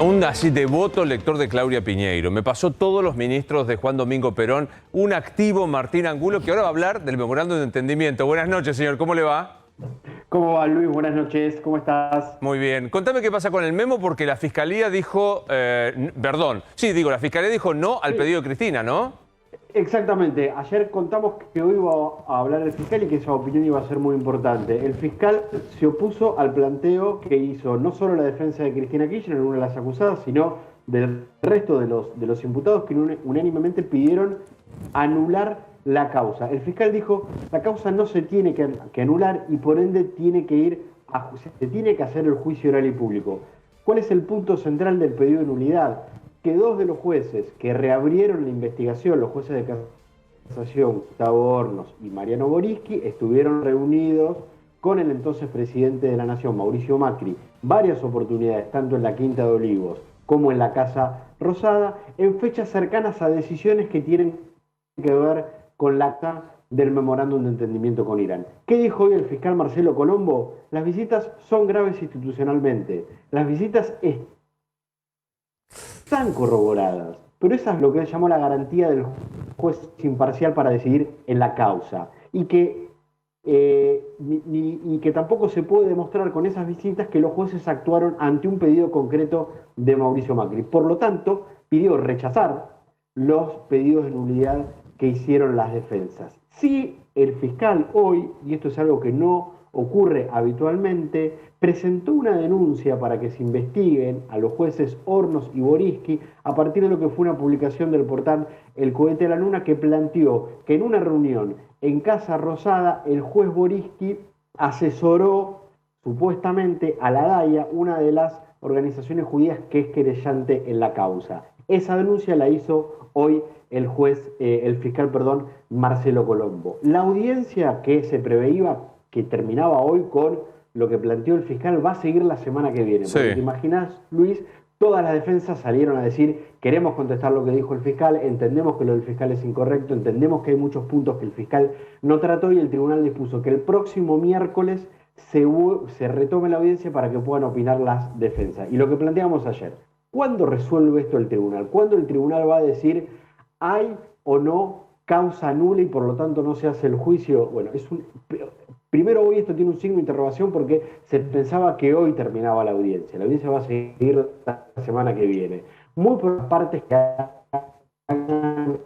Un así devoto lector de Claudia Piñeiro. Me pasó todos los ministros de Juan Domingo Perón, un activo Martín Angulo, que ahora va a hablar del memorándum de entendimiento. Buenas noches, señor. ¿Cómo le va? ¿Cómo va, Luis? Buenas noches. ¿Cómo estás? Muy bien. Contame qué pasa con el memo, porque la Fiscalía dijo... la Fiscalía dijo no al pedido de Cristina, ¿no? Exactamente. Ayer contamos que hoy iba a hablar el fiscal y que esa opinión iba a ser muy importante. El fiscal se opuso al planteo que hizo no solo la defensa de Cristina Kirchner, una de las acusadas, sino del resto de los imputados que unánimemente pidieron anular la causa. El fiscal dijo, la causa no se tiene que anular y por ende se tiene que hacer el juicio oral y público. ¿Cuál es el punto central del pedido de nulidad? Que dos de los jueces que reabrieron la investigación, los jueces de casación, Gustavo Hornos y Mariano Boriski, estuvieron reunidos con el entonces presidente de la Nación, Mauricio Macri, varias oportunidades, tanto en la Quinta de Olivos como en la Casa Rosada, en fechas cercanas a decisiones que tienen que ver con la acta del memorándum de entendimiento con Irán. ¿Qué dijo hoy el fiscal Marcelo Colombo? Las visitas son graves institucionalmente. Las visitas están corroboradas, pero esa es lo que él llamó la garantía del juez imparcial para decidir en la causa. Y que tampoco se puede demostrar con esas visitas que los jueces actuaron ante un pedido concreto de Mauricio Macri. Por lo tanto, pidió rechazar los pedidos de nulidad que hicieron las defensas. Sí, el fiscal hoy, y esto es algo que no ocurre habitualmente, presentó una denuncia para que se investiguen a los jueces Hornos y Boriski a partir de lo que fue una publicación del portal El Cohete a la Luna, que planteó que en una reunión en Casa Rosada el juez Boriski asesoró supuestamente a la DAIA, una de las organizaciones judías que es querellante en la causa. Esa denuncia la hizo hoy el fiscal Marcelo Colombo. La audiencia que se preveía que terminaba hoy con lo que planteó el fiscal va a seguir la semana que viene. Sí. Porque te imaginas, Luis, todas las defensas salieron a decir, queremos contestar lo que dijo el fiscal, entendemos que lo del fiscal es incorrecto, entendemos que hay muchos puntos que el fiscal no trató y el tribunal dispuso que el próximo miércoles se retome la audiencia para que puedan opinar las defensas. Y lo que planteamos ayer, ¿cuándo resuelve esto el tribunal? ¿Cuándo el tribunal va a decir hay o no causa nula y por lo tanto no se hace el juicio? Bueno, primero hoy esto tiene un signo de interrogación porque se pensaba que hoy terminaba la audiencia. La audiencia va a seguir la semana que viene. Muy por las partes que hagan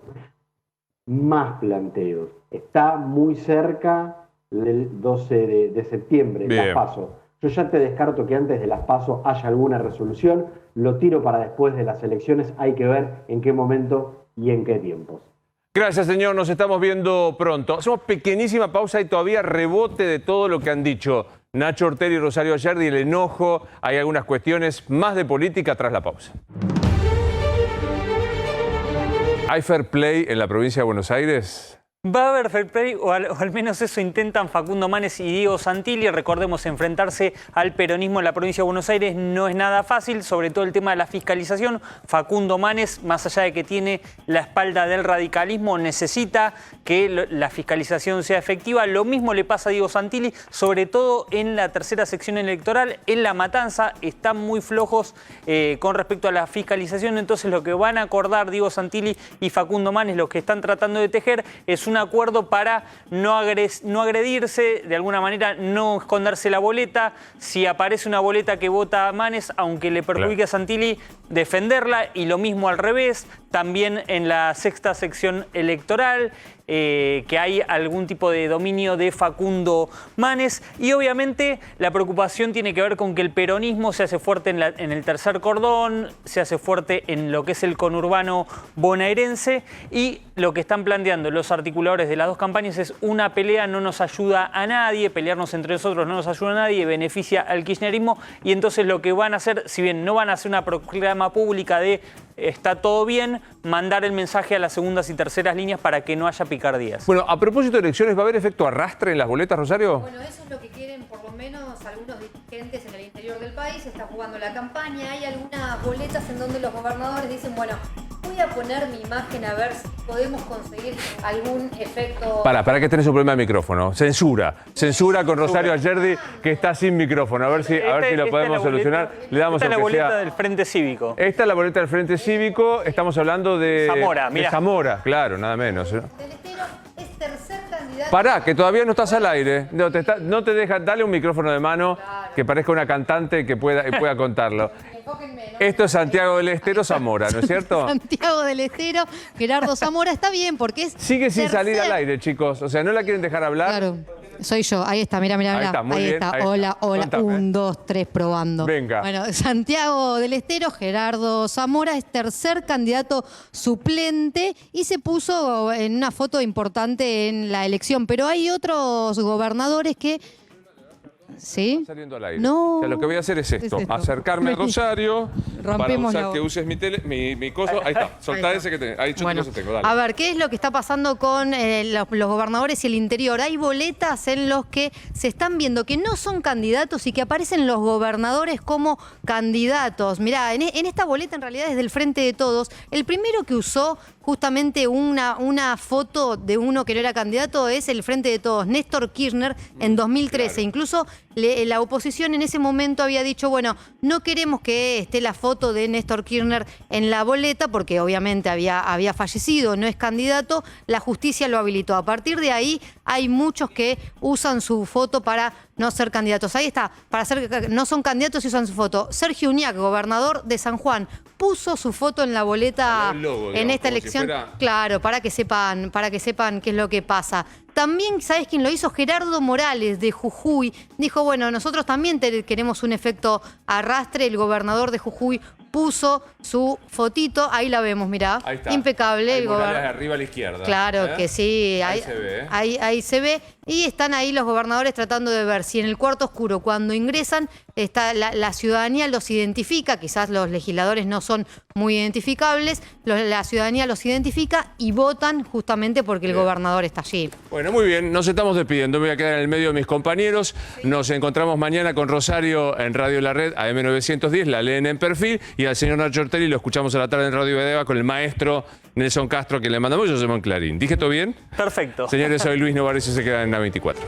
más planteos. Está muy cerca del 12 de septiembre, las PASO. Yo ya te descarto que antes de las PASO haya alguna resolución. Lo tiro para después de las elecciones. Hay que ver en qué momento y en qué tiempos. Gracias, señor. Nos estamos viendo pronto. Hacemos pequeñísima pausa y todavía rebote de todo lo que han dicho Nacho Ortelli y Rosario Ayerdi, el enojo. Hay algunas cuestiones más de política tras la pausa. ¿Hay fair play en la provincia de Buenos Aires? Va a haber fair play, o al menos eso intentan Facundo Manes y Diego Santilli. Recordemos, enfrentarse al peronismo en la provincia de Buenos Aires no es nada fácil, sobre todo el tema de la fiscalización. Facundo Manes, más allá de que tiene la espalda del radicalismo, necesita que la fiscalización sea efectiva. Lo mismo le pasa a Diego Santilli, sobre todo en la tercera sección electoral, en La Matanza. Están muy flojos con respecto a la fiscalización, entonces lo que van a acordar Diego Santilli y Facundo Manes, lo que están tratando de tejer, es un acuerdo para no agredirse, de alguna manera no esconderse la boleta. Si aparece una boleta que vota a Manes, aunque le perjudique a Santilli, defenderla, y lo mismo al revés, también en la sexta sección electoral. que hay algún tipo de dominio de Facundo Manes. Y obviamente la preocupación tiene que ver con que el peronismo se hace fuerte en el tercer cordón, se hace fuerte en lo que es el conurbano bonaerense, y lo que están planteando los articuladores de las dos campañas es: una pelea no nos ayuda a nadie, pelearnos entre nosotros no nos ayuda a nadie, beneficia al kirchnerismo, y entonces lo que van a hacer, si bien no van a hacer una proclama pública de está todo bien, mandar el mensaje a las segundas y terceras líneas para que no haya picardías. Bueno, a propósito de elecciones, ¿va a haber efecto arrastre en las boletas, Rosario? Bueno, eso es lo que quieren por lo menos algunos dirigentes en el interior del país. Está jugando la campaña. Hay algunas boletas en donde los gobernadores dicen, bueno, voy a poner mi imagen a ver si podemos conseguir algún efecto. Para que tenés un problema de micrófono. Censura con Rosario Ayerdi, que está sin micrófono. A ver si lo podemos solucionar. Le damos esta es la boleta del Frente Cívico. Esta es la boleta del Frente Cívico. Estamos hablando de Zamora, mirá. De Zamora, claro, nada menos. Del Estero es tercer candidato. Pará, que todavía no estás al aire. No te deja, dale un micrófono de mano que parezca una cantante que pueda contarlo. Enfóquenme, ¿no? Esto es Santiago del Estero, Zamora, ¿no es cierto? Santiago del Estero, Gerardo Zamora, está bien porque es... Sigue sin salir al aire, chicos. O sea, ¿no la quieren dejar hablar? Claro, soy yo. Ahí está, mira. Ahí está, muy bien, ahí está. Hola. Contame. 1, 2, 3, probando. Venga. Bueno, Santiago del Estero, Gerardo Zamora, es tercer candidato suplente y se puso en una foto importante en la elección. Pero hay otros gobernadores que... ¿Sí? Está saliendo al aire. No. O sea, lo que voy a hacer es esto: Es esto. acercarme a Rosario Rompemos para la- que uses mi coso. Ahí está, soltá Ahí ese que tenés. Ahí yo Bueno, te tengo, dale. a ver, ¿qué es lo que está pasando con los gobernadores y el interior? Hay boletas en los que se están viendo que no son candidatos y que aparecen los gobernadores como candidatos. Mirá, en esta boleta en realidad es del Frente de Todos. El primero que usó justamente una foto de uno que no era candidato es el Frente de Todos, Néstor Kirchner, en 2013. Claro. Incluso la oposición en ese momento había dicho, bueno, no queremos que esté la foto de Néstor Kirchner en la boleta porque obviamente había fallecido, no es candidato, la justicia lo habilitó. A partir de ahí hay muchos que usan su foto para no ser candidatos. Ahí está, no son candidatos y usan su foto. Sergio Uñac, gobernador de San Juan, puso su foto en la boleta El logo, en digamos, esta como si elección. fuera- Claro, para que sepan qué es lo que pasa. También, ¿sabes quién lo hizo? Gerardo Morales, de Jujuy. Dijo, bueno, nosotros también queremos un efecto arrastre. El gobernador de Jujuy puso su fotito. Ahí la vemos, mirá. Ahí está. Impecable. Ahí El Morales gobernador. arriba a la izquierda. Claro que sí. Ahí se ve, ¿eh? Ahí se ve. Y están ahí los gobernadores tratando de ver si en el cuarto oscuro, cuando ingresan, la ciudadanía los identifica. Quizás los legisladores no son muy identificables. La ciudadanía los identifica y votan justamente porque el gobernador está allí. Bueno, muy bien, nos estamos despidiendo. Me voy a quedar en el medio de mis compañeros. Nos encontramos mañana con Rosario en Radio La Red, AM910, la leen en perfil. Y al señor Nacho Ortelli lo escuchamos a la tarde en Radio Bedeva con el maestro Nelson Castro, que le mandamos. Yo soy Mon Clarín. ¿Dije todo bien? Perfecto. Señores, soy Luis Novares y se quedan en la 24.